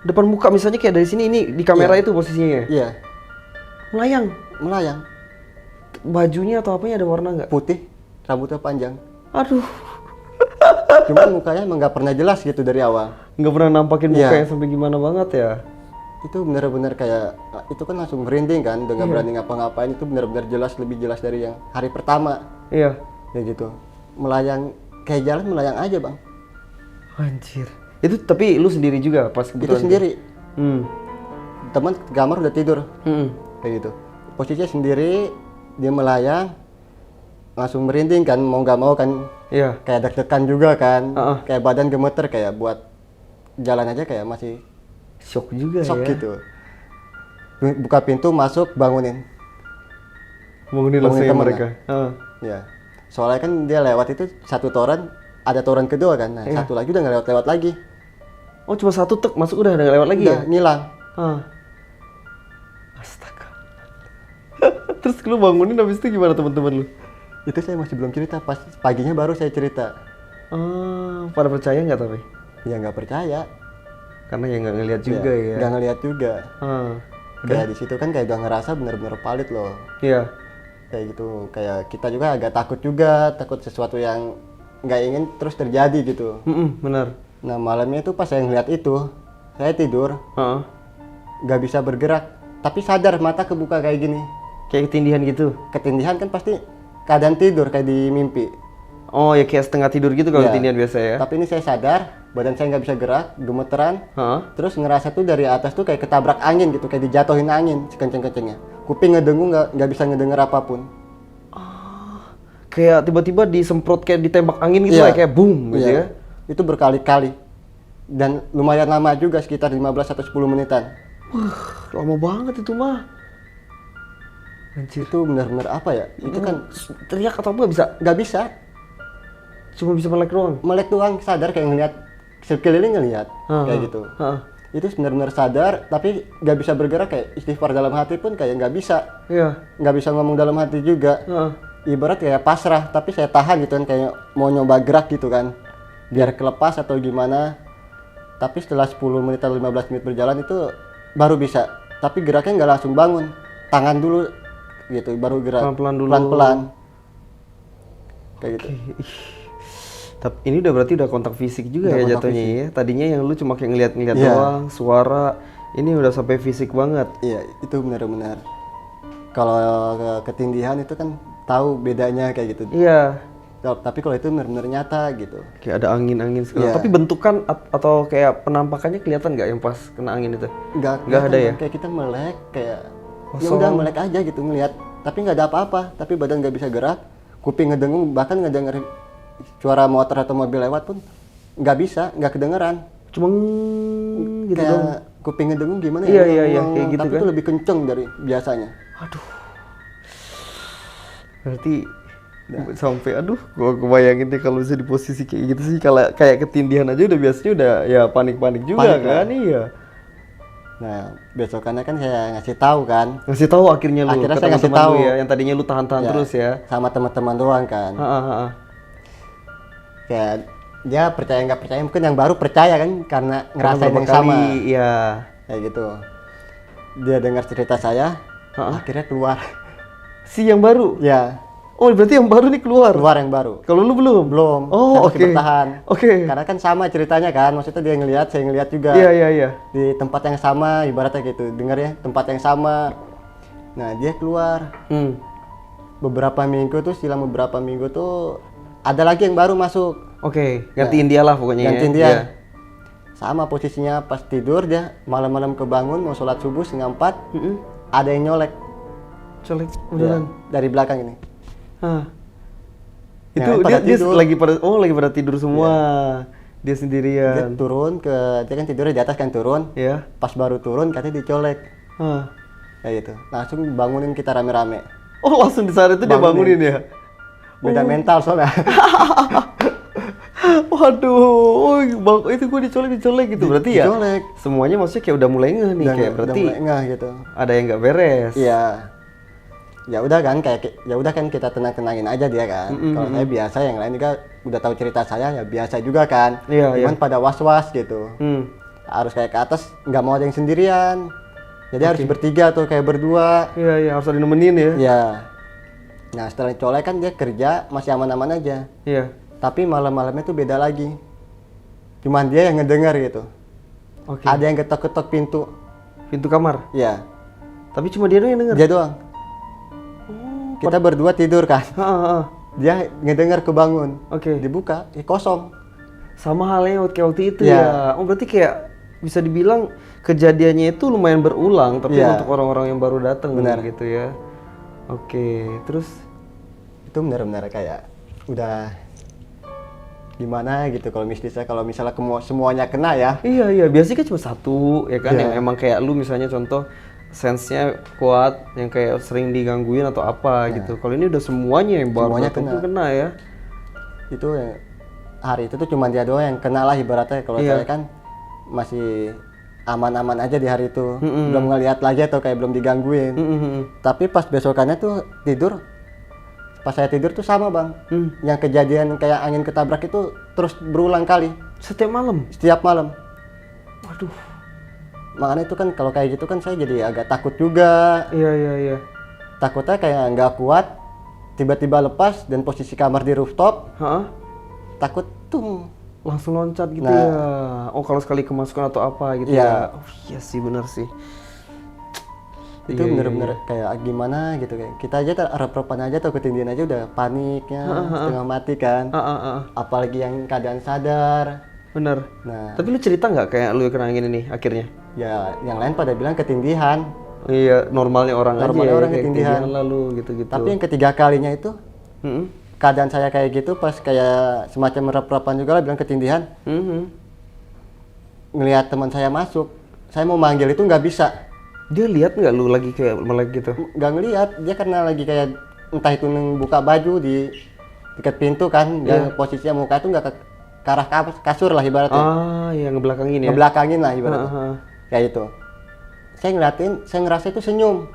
[SPEAKER 1] depan muka misalnya kayak dari sini ini di kamera itu posisinya ya?
[SPEAKER 2] Iya,
[SPEAKER 1] Melayang.
[SPEAKER 2] melayang.
[SPEAKER 1] Bajunya atau apanya ada warna nggak?
[SPEAKER 2] Putih, rambutnya panjang.
[SPEAKER 1] Aduh,
[SPEAKER 2] Cuman mukanya emang nggak pernah jelas gitu dari awal.
[SPEAKER 1] nggak pernah nampakin muka
[SPEAKER 2] Iya.
[SPEAKER 1] yang sampai gimana banget ya?
[SPEAKER 2] Itu benar-benar kayak itu kan langsung merinding kan, udah nggak berani ngapa-ngapain. Itu benar-benar jelas, lebih jelas dari yang hari pertama.
[SPEAKER 1] Iya.
[SPEAKER 2] Kayak gitu. Melayang kayak jalan melayang aja, Bang.
[SPEAKER 1] Anjir. Itu tapi lu sendiri juga pas
[SPEAKER 2] Itu
[SPEAKER 1] kebetulan?
[SPEAKER 2] sendiri.
[SPEAKER 1] Hmm.
[SPEAKER 2] Teman ke kamar udah tidur.
[SPEAKER 1] Hmm.
[SPEAKER 2] Kayak gitu. Posisinya sendiri, dia melayang langsung merinding kan, mau nggak mau kan,
[SPEAKER 1] Iya.
[SPEAKER 2] kayak deg-degan juga kan,
[SPEAKER 1] Heeh.
[SPEAKER 2] kayak badan gemeter, kayak buat jalan aja kayak masih
[SPEAKER 1] Shock juga
[SPEAKER 2] shock
[SPEAKER 1] ya.
[SPEAKER 2] gitu. Buka pintu, masuk, bangunin.
[SPEAKER 1] Bangunin
[SPEAKER 2] Bangunin
[SPEAKER 1] langsung ya
[SPEAKER 2] temen
[SPEAKER 1] mereka. Heeh.
[SPEAKER 2] Ya, soalnya kan dia lewat itu satu toren, ada toren kedua kan, nah
[SPEAKER 1] Iya.
[SPEAKER 2] satu lagi udah nggak lewat-lewat lagi,
[SPEAKER 1] Oh, cuma satu tek masuk udah ada lewat lagi
[SPEAKER 2] udah
[SPEAKER 1] ya?
[SPEAKER 2] ngilang.
[SPEAKER 1] Ah. Astaga. Terus lu bangunin habis itu gimana teman-teman lu?
[SPEAKER 2] Itu saya masih belum cerita, pas paginya baru saya cerita.
[SPEAKER 1] Ah, pada percaya nggak tapi?
[SPEAKER 2] Ya nggak percaya,
[SPEAKER 1] Karena ya nggak ngeliat juga ya.
[SPEAKER 2] nggak ngeliat juga.
[SPEAKER 1] Ah.
[SPEAKER 2] Kayak di situ kan kayak udah ngerasa bener-bener valid loh.
[SPEAKER 1] Iya.
[SPEAKER 2] Kayak gitu, kayak kita juga agak takut juga, takut sesuatu yang nggak ingin terus terjadi gitu.
[SPEAKER 1] Benar.
[SPEAKER 2] Nah malamnya itu pas saya ngeliat itu, saya tidur,
[SPEAKER 1] Heeh.
[SPEAKER 2] nggak bisa bergerak, tapi sadar mata kebuka kayak gini.
[SPEAKER 1] Kayak ketindihan gitu.
[SPEAKER 2] Ketindihan kan pasti keadaan tidur kayak di mimpi.
[SPEAKER 1] Oh ya kayak setengah tidur gitu kalau
[SPEAKER 2] Iya.
[SPEAKER 1] ketindihan biasa ya.
[SPEAKER 2] Tapi ini saya sadar, badan saya nggak bisa gerak, gemeteran.
[SPEAKER 1] Heeh.
[SPEAKER 2] Terus ngerasa tuh dari atas tuh kayak ketabrak angin gitu, kayak dijatuhin angin sekenceng-kencengnya. Kuping ngedengung, nggak bisa ngedenger apapun.
[SPEAKER 1] Kayak tiba-tiba disemprot kayak ditembak angin gitu
[SPEAKER 2] Iya.
[SPEAKER 1] lah, kayak boom gitu ya.
[SPEAKER 2] Itu berkali-kali. Dan lumayan lama juga, sekitar 15 atau 10 menitan.
[SPEAKER 1] Lama banget itu mah. Anjir.
[SPEAKER 2] Itu benar-benar apa ya? Itu kan
[SPEAKER 1] Teriak atau apa bisa?
[SPEAKER 2] nggak bisa.
[SPEAKER 1] Cuma bisa melek doang.
[SPEAKER 2] Melek doang, sadar kayak ngeliat sekeliling ngeliat
[SPEAKER 1] Heeh.
[SPEAKER 2] kayak gitu.
[SPEAKER 1] Heeh.
[SPEAKER 2] Itu benar-benar sadar, tapi nggak bisa bergerak, kayak istighfar dalam hati pun kayak nggak bisa.
[SPEAKER 1] Iya.
[SPEAKER 2] Nggak bisa ngomong dalam hati juga.
[SPEAKER 1] Heeh.
[SPEAKER 2] Ibarat kayak pasrah, tapi saya tahan gitu kan, kayak mau nyoba gerak gitu kan, biar kelepas atau gimana. Tapi setelah 10 menit atau 15 menit berjalan itu baru bisa, tapi geraknya nggak langsung bangun, tangan dulu gitu baru gerak,
[SPEAKER 1] Pelan-pelan dulu.
[SPEAKER 2] pelan-pelan kayak gitu.
[SPEAKER 1] Tapi ini udah berarti udah kontak fisik juga
[SPEAKER 2] Udah
[SPEAKER 1] ya
[SPEAKER 2] kontak
[SPEAKER 1] jatuhnya ya. Tadinya yang lu cuma kayak ngeliat-ngeliat
[SPEAKER 2] Iya.
[SPEAKER 1] doang, suara. Ini udah sampai fisik banget.
[SPEAKER 2] Iya, itu benar-benar. Kalau ketindihan itu kan tahu bedanya kayak gitu.
[SPEAKER 1] Iya.
[SPEAKER 2] Tapi kalau itu benar-benar nyata gitu.
[SPEAKER 1] Kayak ada angin-angin segala.
[SPEAKER 2] Iya.
[SPEAKER 1] Tapi bentukan atau kayak penampakannya kelihatan nggak yang pas kena angin itu? Nggak ada
[SPEAKER 2] kelihatan,
[SPEAKER 1] ya?
[SPEAKER 2] Kayak kita melek, kayak ya
[SPEAKER 1] Kosong.
[SPEAKER 2] udah melek aja gitu ngelihat. Tapi nggak ada apa-apa. Tapi badan nggak bisa gerak, kuping ngedengung, bahkan ngedenger suara motor atau mobil lewat pun nggak bisa, nggak kedengeran.
[SPEAKER 1] Cuma gitu
[SPEAKER 2] Kayak
[SPEAKER 1] dong.
[SPEAKER 2] kuping ngedengung gimana
[SPEAKER 1] Iya,
[SPEAKER 2] ya?
[SPEAKER 1] iya, iya,
[SPEAKER 2] ngomong,
[SPEAKER 1] kayak gitu
[SPEAKER 2] tapi
[SPEAKER 1] kan.
[SPEAKER 2] itu lebih kenceng dari biasanya.
[SPEAKER 1] Aduh. Berarti sampai aduh gua kebayangin deh kalau bisa di posisi kayak gitu sih, kalau kayak ketindihan aja udah biasanya udah ya panik-panik juga
[SPEAKER 2] Panik,
[SPEAKER 1] kan. Iya.
[SPEAKER 2] Nah, besokannya kan saya ngasih tahu kan.
[SPEAKER 1] Ngasih tahu akhirnya lu
[SPEAKER 2] Akhirnya
[SPEAKER 1] ke
[SPEAKER 2] saya ngasih
[SPEAKER 1] teman-teman lu
[SPEAKER 2] tahu.
[SPEAKER 1] ya, yang tadinya lu tahan-tahan
[SPEAKER 2] Ya,
[SPEAKER 1] terus ya.
[SPEAKER 2] sama teman-teman doang kan.
[SPEAKER 1] Heeh.
[SPEAKER 2] Kayak dia percaya nggak percaya, mungkin yang baru percaya kan karena ngerasain
[SPEAKER 1] Berapa
[SPEAKER 2] yang sama.
[SPEAKER 1] Iya.
[SPEAKER 2] Kayak gitu. Dia dengar cerita saya,
[SPEAKER 1] Heeh.
[SPEAKER 2] akhirnya keluar.
[SPEAKER 1] Si yang baru.
[SPEAKER 2] Ya,
[SPEAKER 1] Oh, berarti yang baru nih keluar.
[SPEAKER 2] keluar yang baru.
[SPEAKER 1] Kalau lu belum?
[SPEAKER 2] Belum.
[SPEAKER 1] Oh,
[SPEAKER 2] saya
[SPEAKER 1] oke.
[SPEAKER 2] masih bertahan.
[SPEAKER 1] Oke.
[SPEAKER 2] Karena kan sama ceritanya kan, maksudnya dia ngelihat, saya ngelihat juga.
[SPEAKER 1] Iya, iya, iya.
[SPEAKER 2] Di tempat yang sama, ibaratnya gitu. Dengar ya, tempat yang sama. Nah, dia keluar.
[SPEAKER 1] Hmm.
[SPEAKER 2] Beberapa minggu tuh, selang beberapa minggu tuh ada lagi yang baru masuk.
[SPEAKER 1] Oke, gantiin dia lah pokoknya
[SPEAKER 2] Gantiin
[SPEAKER 1] ya.
[SPEAKER 2] dia.
[SPEAKER 1] Iya.
[SPEAKER 2] Sama posisinya pas tidur dia malam-malam kebangun mau sholat subuh 3:30,
[SPEAKER 1] Mm-mm.
[SPEAKER 2] ada yang nyolek.
[SPEAKER 1] Colek
[SPEAKER 2] Ya,
[SPEAKER 1] beneran.
[SPEAKER 2] dari belakang ini.
[SPEAKER 1] Hah.
[SPEAKER 2] Ya,
[SPEAKER 1] Itu
[SPEAKER 2] pada
[SPEAKER 1] dia
[SPEAKER 2] tidur.
[SPEAKER 1] lagi pada tidur semua. Dia
[SPEAKER 2] Dia
[SPEAKER 1] sendirian.
[SPEAKER 2] turun dia kan tidurnya di atas kan turun.
[SPEAKER 1] Ya.
[SPEAKER 2] Pas baru turun katanya dicolek.
[SPEAKER 1] Hah.
[SPEAKER 2] Kayak gitu. Langsung bangunin kita rame-rame.
[SPEAKER 1] Oh, langsung di saat itu dia bangunin ya.
[SPEAKER 2] Beda mental soalnya.
[SPEAKER 1] Waduh, oh, itu gue dicolek gitu. Berarti ya
[SPEAKER 2] Dicolek.
[SPEAKER 1] semuanya maksudnya kayak udah mulai ngeh nih, kayak berarti
[SPEAKER 2] udah mulai ngeh gitu.
[SPEAKER 1] ada yang nggak beres.
[SPEAKER 2] Iya. Ya udah kan ya udah kan kita tenang-tenangin aja dia kan. Kalau saya biasa, yang lain juga udah tahu cerita saya ya biasa juga kan.
[SPEAKER 1] Iya,
[SPEAKER 2] Cuman pada was-was gitu.
[SPEAKER 1] Hmm.
[SPEAKER 2] Harus kayak ke atas nggak mau ada yang sendirian. Jadi harus bertiga tuh kayak berdua.
[SPEAKER 1] Iya, iya, harus ada yang nemenin ya.
[SPEAKER 2] Ya. Nah, setelah colek kan dia kerja masih aman-aman aja.
[SPEAKER 1] Iya.
[SPEAKER 2] Tapi malam-malamnya tuh beda lagi. Cuman dia yang ngedengar gitu.
[SPEAKER 1] Oke.
[SPEAKER 2] Ada yang ketok-ketok pintu.
[SPEAKER 1] Pintu kamar.
[SPEAKER 2] Ya,
[SPEAKER 1] Tapi cuma dia doang yang denger.
[SPEAKER 2] dia doang. Kita berdua tidur kan.
[SPEAKER 1] Heeh.
[SPEAKER 2] Dia ngedengar kebangun.
[SPEAKER 1] Oke.
[SPEAKER 2] Dibuka, kosong.
[SPEAKER 1] Sama halnya kayak waktu itu
[SPEAKER 2] Iya.
[SPEAKER 1] ya. Oh, berarti kayak bisa dibilang kejadiannya itu lumayan berulang, tapi
[SPEAKER 2] Iya.
[SPEAKER 1] untuk orang-orang yang baru datang
[SPEAKER 2] Benar.
[SPEAKER 1] gitu ya. Oke, terus
[SPEAKER 2] Itu benar-benar kayak udah gimana gitu kalau misalnya semuanya kena ya.
[SPEAKER 1] iya, biasanya kan cuma satu ya kan,
[SPEAKER 2] Iya.
[SPEAKER 1] yang emang kayak lu misalnya contoh sense-nya kuat, yang kayak sering digangguin atau apa gitu. Kalau ini udah semuanya yang baru
[SPEAKER 2] Semuanya
[SPEAKER 1] datang
[SPEAKER 2] kena.
[SPEAKER 1] tuh kena ya.
[SPEAKER 2] Itu hari itu tuh cuma dia doang yang kena lah ibaratnya. Kalau
[SPEAKER 1] Iya.
[SPEAKER 2] saya kan masih aman-aman aja di hari itu. Belum ngelihat lagi atau kayak belum digangguin. Tapi pas besokannya tuh pas saya tidur tuh sama bang. Yang kejadian kayak angin ketabrak itu terus berulang kali.
[SPEAKER 1] Setiap malam.
[SPEAKER 2] Setiap malam.
[SPEAKER 1] Waduh.
[SPEAKER 2] Makanya itu kan kalau kayak gitu kan saya jadi agak takut juga.
[SPEAKER 1] Iya.
[SPEAKER 2] Takutnya kayak nggak kuat. Tiba-tiba lepas dan posisi kamar di rooftop.
[SPEAKER 1] Hah?
[SPEAKER 2] Takut tuh.
[SPEAKER 1] Langsung loncat gitu
[SPEAKER 2] Nah.
[SPEAKER 1] ya. Oh, kalau sekali kemasukan atau apa gitu
[SPEAKER 2] Iya.
[SPEAKER 1] ya. Oh iya sih, bener sih.
[SPEAKER 2] Itu bener-bener kayak gimana gitu, kayak kita aja repropan aja atau ketindihan aja udah paniknya setengah mati kan. Apalagi yang keadaan sadar.
[SPEAKER 1] Bener.
[SPEAKER 2] Nah,
[SPEAKER 1] Tapi lu cerita nggak kayak lu kena gini nih akhirnya?
[SPEAKER 2] ya yang lain pada bilang ketindihan.
[SPEAKER 1] Iya, normalnya orang aja
[SPEAKER 2] Normalnya
[SPEAKER 1] ya,
[SPEAKER 2] orang
[SPEAKER 1] kayak
[SPEAKER 2] ketindihan.
[SPEAKER 1] lalu gitu-gitu.
[SPEAKER 2] Tapi yang ketiga kalinya itu
[SPEAKER 1] Mm-mm.
[SPEAKER 2] keadaan saya kayak gitu pas kayak semacam rep-repan juga lah bilang ketindihan.
[SPEAKER 1] Mhm.
[SPEAKER 2] Ngelihat teman saya masuk, saya mau manggil itu nggak bisa.
[SPEAKER 1] Dia lihat nggak lu lagi kayak melek gitu?
[SPEAKER 2] Nggak ngelihat, dia karena lagi kayak entah itu buka baju di dekat pintu kan, dan posisinya muka itu nggak ke arah kasur lah ibaratnya.
[SPEAKER 1] Ah, yang ngebelakangin ya.
[SPEAKER 2] Ngebelakangin lah ibaratnya.
[SPEAKER 1] Aha.
[SPEAKER 2] Kayak itu. Saya ngeliatin, saya ngerasa itu senyum.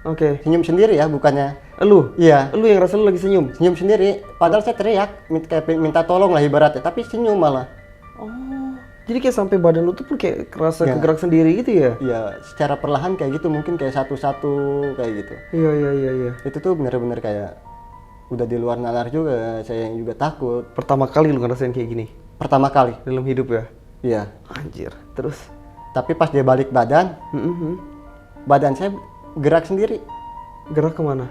[SPEAKER 1] Oke.
[SPEAKER 2] Senyum sendiri ya, bukannya.
[SPEAKER 1] Lu?
[SPEAKER 2] Iya,
[SPEAKER 1] Lu yang rasa lu lagi senyum?
[SPEAKER 2] senyum sendiri. Padahal saya teriak, kayak minta tolong lah ibaratnya, tapi senyum malah.
[SPEAKER 1] Oh. Jadi kayak sampai badan lu tuh pun kayak kerasa
[SPEAKER 2] Ya.
[SPEAKER 1] kegerak sendiri gitu ya?
[SPEAKER 2] Iya, secara perlahan kayak gitu, mungkin kayak satu-satu kayak gitu.
[SPEAKER 1] Iya.
[SPEAKER 2] Itu tuh bener-bener kayak udah di luar nalar juga, saya yang juga takut.
[SPEAKER 1] Pertama kali lu ngerasain kayak gini
[SPEAKER 2] Pertama kali.
[SPEAKER 1] dalam hidup ya?
[SPEAKER 2] Iya.
[SPEAKER 1] Anjir. Terus?
[SPEAKER 2] Tapi pas dia balik badan,
[SPEAKER 1] Mhm.
[SPEAKER 2] badan saya gerak sendiri.
[SPEAKER 1] Gerak kemana?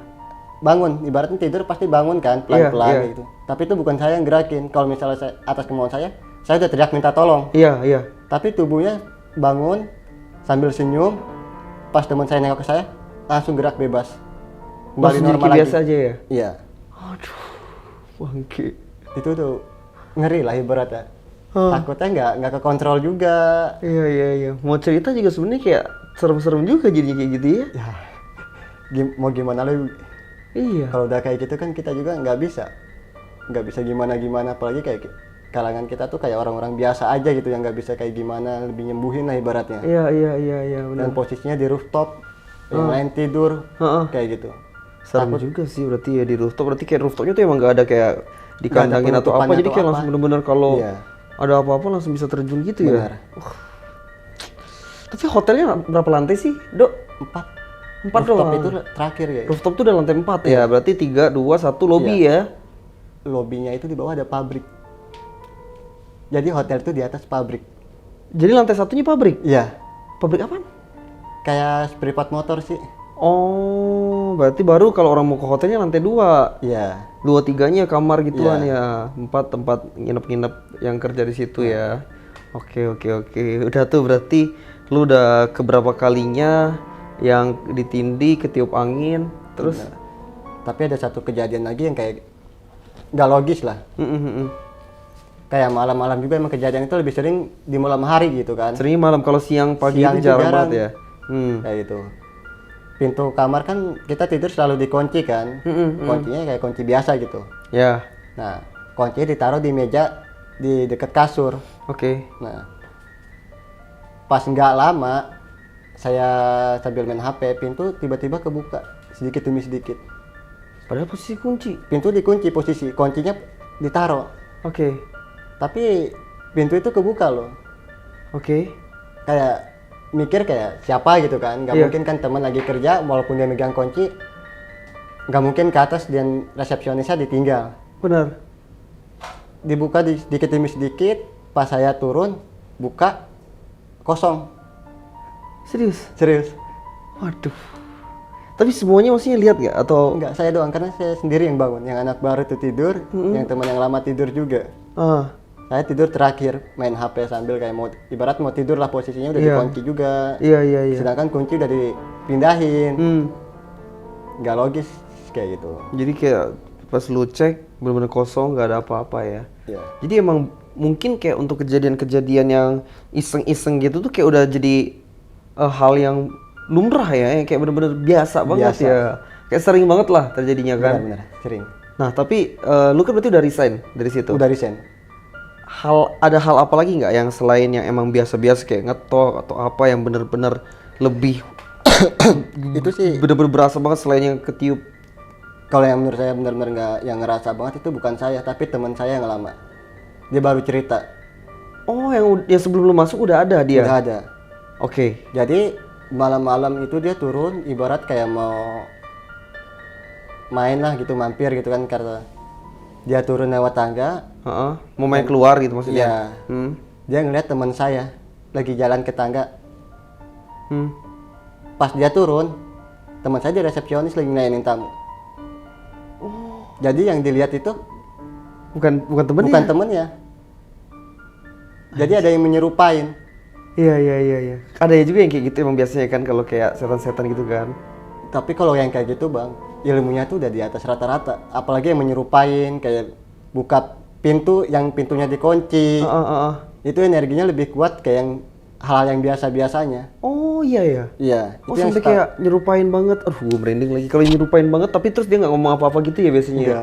[SPEAKER 2] Bangun, ibaratnya tidur pasti bangun kan,
[SPEAKER 1] Iya,
[SPEAKER 2] pelan-pelan
[SPEAKER 1] iya.
[SPEAKER 2] gitu. Tapi itu bukan saya yang gerakin. Kalau misalnya saya, atas kemauan saya udah teriak minta tolong.
[SPEAKER 1] Iya.
[SPEAKER 2] Tapi tubuhnya bangun sambil senyum. Pas teman saya nengok ke saya, langsung gerak bebas. Kembali
[SPEAKER 1] Masih
[SPEAKER 2] normal
[SPEAKER 1] kayak
[SPEAKER 2] lagi.
[SPEAKER 1] biasa aja ya?
[SPEAKER 2] Iya.
[SPEAKER 1] Aduh. Bangke.
[SPEAKER 2] Itu tuh ngeri lah ibaratnya.
[SPEAKER 1] Hah.
[SPEAKER 2] Takutnya nggak kekontrol juga.
[SPEAKER 1] Iya. Mau cerita juga sebenarnya kayak serem-serem juga jadinya kayak gitu ya?
[SPEAKER 2] Ya, mau gimana lagi?
[SPEAKER 1] Iya.
[SPEAKER 2] Kalau udah kayak gitu kan kita juga nggak bisa gimana-gimana, apalagi kayak kalangan kita tuh kayak orang-orang biasa aja gitu yang nggak bisa kayak gimana, lebih nyembuhin lah ibaratnya.
[SPEAKER 1] Iya, benar.
[SPEAKER 2] Dan posisinya di rooftop, yang lain tidur,
[SPEAKER 1] Heeh.
[SPEAKER 2] kayak gitu.
[SPEAKER 1] Serem juga sih berarti ya di rooftop. Berarti kayak rooftopnya tuh emang nggak ada kayak dikandangin atau apa.
[SPEAKER 2] penutupannya
[SPEAKER 1] Jadi
[SPEAKER 2] atau
[SPEAKER 1] kayak
[SPEAKER 2] apa.
[SPEAKER 1] langsung bener-bener kalau
[SPEAKER 2] Iya.
[SPEAKER 1] ada apa-apa langsung bisa terjun gitu
[SPEAKER 2] Benar.
[SPEAKER 1] ya. Tapi hotelnya berapa lantai sih, Dok?
[SPEAKER 2] 4.
[SPEAKER 1] 4
[SPEAKER 2] Rooftop
[SPEAKER 1] doang.
[SPEAKER 2] itu terakhir ya.
[SPEAKER 1] Rooftop tuh udah lantai 4 ya. Berarti 3, 2, 1 lobby ya.
[SPEAKER 2] Lobbynya itu di bawah ada pabrik. Jadi hotel itu di atas pabrik.
[SPEAKER 1] Jadi lantai satunya pabrik.
[SPEAKER 2] Iya.
[SPEAKER 1] Pabrik apaan?
[SPEAKER 2] Kayak spare part motor sih.
[SPEAKER 1] Oh, berarti baru kalau orang mau ke hotelnya lantai 2.
[SPEAKER 2] Iya.
[SPEAKER 1] 2, 3-nya kamar gituan
[SPEAKER 2] Iya.
[SPEAKER 1] ya. 4 tempat nginep-nginep yang kerja di situ ya. Oke. Udah tuh berarti lu udah keberapa kalinya yang ditindih, ketiup angin, terus
[SPEAKER 2] Tapi ada satu kejadian lagi yang kayak nggak logis lah. Kayak malam-malam juga emang kejadian itu lebih sering di malam hari gitu kan.
[SPEAKER 1] seringnya malam, kalau siang pagi
[SPEAKER 2] Siang
[SPEAKER 1] itu
[SPEAKER 2] itu
[SPEAKER 1] jarang
[SPEAKER 2] jarang.
[SPEAKER 1] banget ya.
[SPEAKER 2] Kayak gitu. Pintu kamar kan kita tidur selalu dikunci kan. Kuncinya kayak kunci biasa gitu.
[SPEAKER 1] Ya,
[SPEAKER 2] Nah, kuncinya ditaruh di meja di dekat kasur.
[SPEAKER 1] oke.
[SPEAKER 2] Nah, pas nggak lama saya sambil main HP, pintu tiba-tiba kebuka sedikit demi sedikit.
[SPEAKER 1] Padahal posisi kunci.
[SPEAKER 2] Pintu dikunci, posisi kuncinya ditaruh.
[SPEAKER 1] Oke.
[SPEAKER 2] Tapi pintu itu kebuka loh.
[SPEAKER 1] Oke.
[SPEAKER 2] Kayak mikir kayak siapa gitu kan. Nggak
[SPEAKER 1] Iya.
[SPEAKER 2] mungkin kan teman lagi kerja walaupun dia megang kunci. Nggak mungkin ke atas dan resepsionisnya ditinggal.
[SPEAKER 1] Benar.
[SPEAKER 2] Dibuka sedikit demi sedikit, pas saya turun, buka, kosong.
[SPEAKER 1] Serius? Waduh. Tapi semuanya maksudnya lihat nggak atau?
[SPEAKER 2] Enggak, saya doang karena saya sendiri yang bangun. Yang anak baru itu tidur, yang teman yang lama tidur juga.
[SPEAKER 1] Ah,
[SPEAKER 2] Saya tidur terakhir, main HP sambil kayak mau ibarat mau tidur lah, posisinya udah
[SPEAKER 1] Iya.
[SPEAKER 2] dikunci juga.
[SPEAKER 1] iya.
[SPEAKER 2] Sedangkan kunci udah dipindahin.
[SPEAKER 1] Hmm.
[SPEAKER 2] Nggak logis kayak gitu.
[SPEAKER 1] Jadi kayak pas lu cek benar-benar kosong, nggak ada apa-apa ya.
[SPEAKER 2] Iya.
[SPEAKER 1] Jadi emang mungkin kayak untuk kejadian-kejadian yang iseng-iseng gitu tuh kayak udah jadi hal yang lumrah ya, yang kayak bener-bener biasa banget
[SPEAKER 2] Biasa.
[SPEAKER 1] ya. Kayak sering banget lah terjadinya kan.
[SPEAKER 2] Benar-benar sering.
[SPEAKER 1] Nah tapi lu kan berarti udah resign dari situ.
[SPEAKER 2] Udah resign.
[SPEAKER 1] Ada hal apa lagi nggak yang selain yang emang biasa-biasa kayak ngetok atau apa yang bener-bener lebih
[SPEAKER 2] Itu sih
[SPEAKER 1] bener-bener berasa banget selain yang ketiup?
[SPEAKER 2] kalau yang menurut saya benar-benar nggak yang ngerasa banget itu bukan saya, tapi teman saya yang lama. Dia baru cerita.
[SPEAKER 1] Oh yang sebelum lu masuk udah ada dia?
[SPEAKER 2] Udah ada.
[SPEAKER 1] Oke.
[SPEAKER 2] Jadi malam-malam itu dia turun ibarat kayak mau main lah gitu, mampir gitu kan, karena dia turun lewat tangga.
[SPEAKER 1] Heeh. Mau main keluar gitu maksudnya?
[SPEAKER 2] Iya.
[SPEAKER 1] Hmm.
[SPEAKER 2] Dia ngeliat teman saya lagi jalan ke tangga.
[SPEAKER 1] Hmm.
[SPEAKER 2] Pas dia turun, teman saya di resepsionis lagi ngelayanin tamu. Jadi yang dilihat itu
[SPEAKER 1] Bukan temennya.
[SPEAKER 2] bukan temennya. Jadi ada yang menyerupain.
[SPEAKER 1] Iya. Ada juga yang kayak gitu emang biasanya kan kalau kayak setan-setan gitu kan.
[SPEAKER 2] Tapi kalau yang kayak gitu bang, ilmunya tuh udah di atas rata-rata. Apalagi yang menyerupain kayak buka pintu yang pintunya dikunci. Itu energinya lebih kuat kayak yang hal yang biasa-biasanya.
[SPEAKER 1] Oh iya.
[SPEAKER 2] Iya.
[SPEAKER 1] Oh sampai kayak nyerupain banget. Gue merinding lagi. Kalau nyerupain banget tapi terus dia nggak ngomong apa-apa gitu ya biasanya.
[SPEAKER 2] Iya.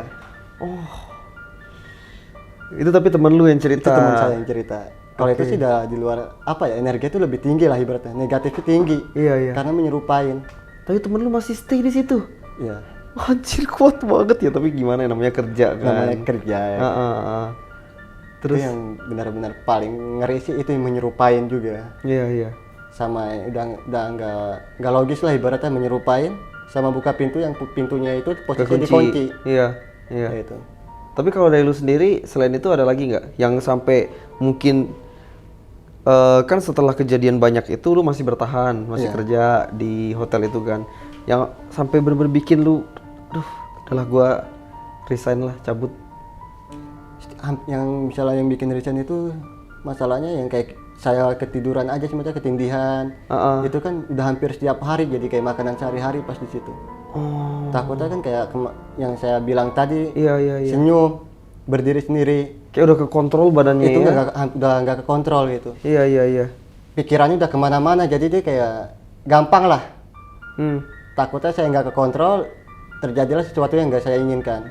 [SPEAKER 1] Itu tapi temen lu yang cerita.
[SPEAKER 2] Itu teman saya yang cerita. Kalau itu sih udah di luar apa ya, energi itu lebih tinggi lah ibaratnya. Negatifnya tinggi.
[SPEAKER 1] Iya.
[SPEAKER 2] Karena menyerupain.
[SPEAKER 1] Tapi temen lu masih stay di situ.
[SPEAKER 2] Iya.
[SPEAKER 1] Anjir kuat banget ya, tapi gimana ya, namanya kerja kan.
[SPEAKER 2] Namanya kerja ya.
[SPEAKER 1] Terus
[SPEAKER 2] itu yang benar-benar paling ngeri sih itu yang menyerupain juga.
[SPEAKER 1] Iya.
[SPEAKER 2] Sama udah nggak logis lah ibaratnya menyerupain sama buka pintu yang pintunya itu posisi dikunci.
[SPEAKER 1] Iya.
[SPEAKER 2] Itu.
[SPEAKER 1] Tapi kalau dari lu sendiri selain itu ada lagi nggak yang sampai mungkin kan setelah kejadian banyak itu lu masih bertahan, masih kerja di hotel itu kan, yang sampai bener-bener bikin lu, udahlah gua resign lah, cabut.
[SPEAKER 2] Yang misalnya yang bikin resign itu masalahnya yang kayak saya ketiduran aja semacam ketindihan. Itu kan udah hampir setiap hari jadi kayak makanan sehari-hari pas di situ. Takutnya kan kayak yang saya bilang tadi.
[SPEAKER 1] Iya.
[SPEAKER 2] Senyum, berdiri sendiri.
[SPEAKER 1] Kayak udah kekontrol badannya.
[SPEAKER 2] Itu
[SPEAKER 1] ya?
[SPEAKER 2] udah nggak kekontrol gitu.
[SPEAKER 1] Iya.
[SPEAKER 2] Pikirannya udah kemana-mana jadi dia kayak gampang lah. Takutnya saya nggak kekontrol, terjadilah sesuatu yang nggak saya inginkan.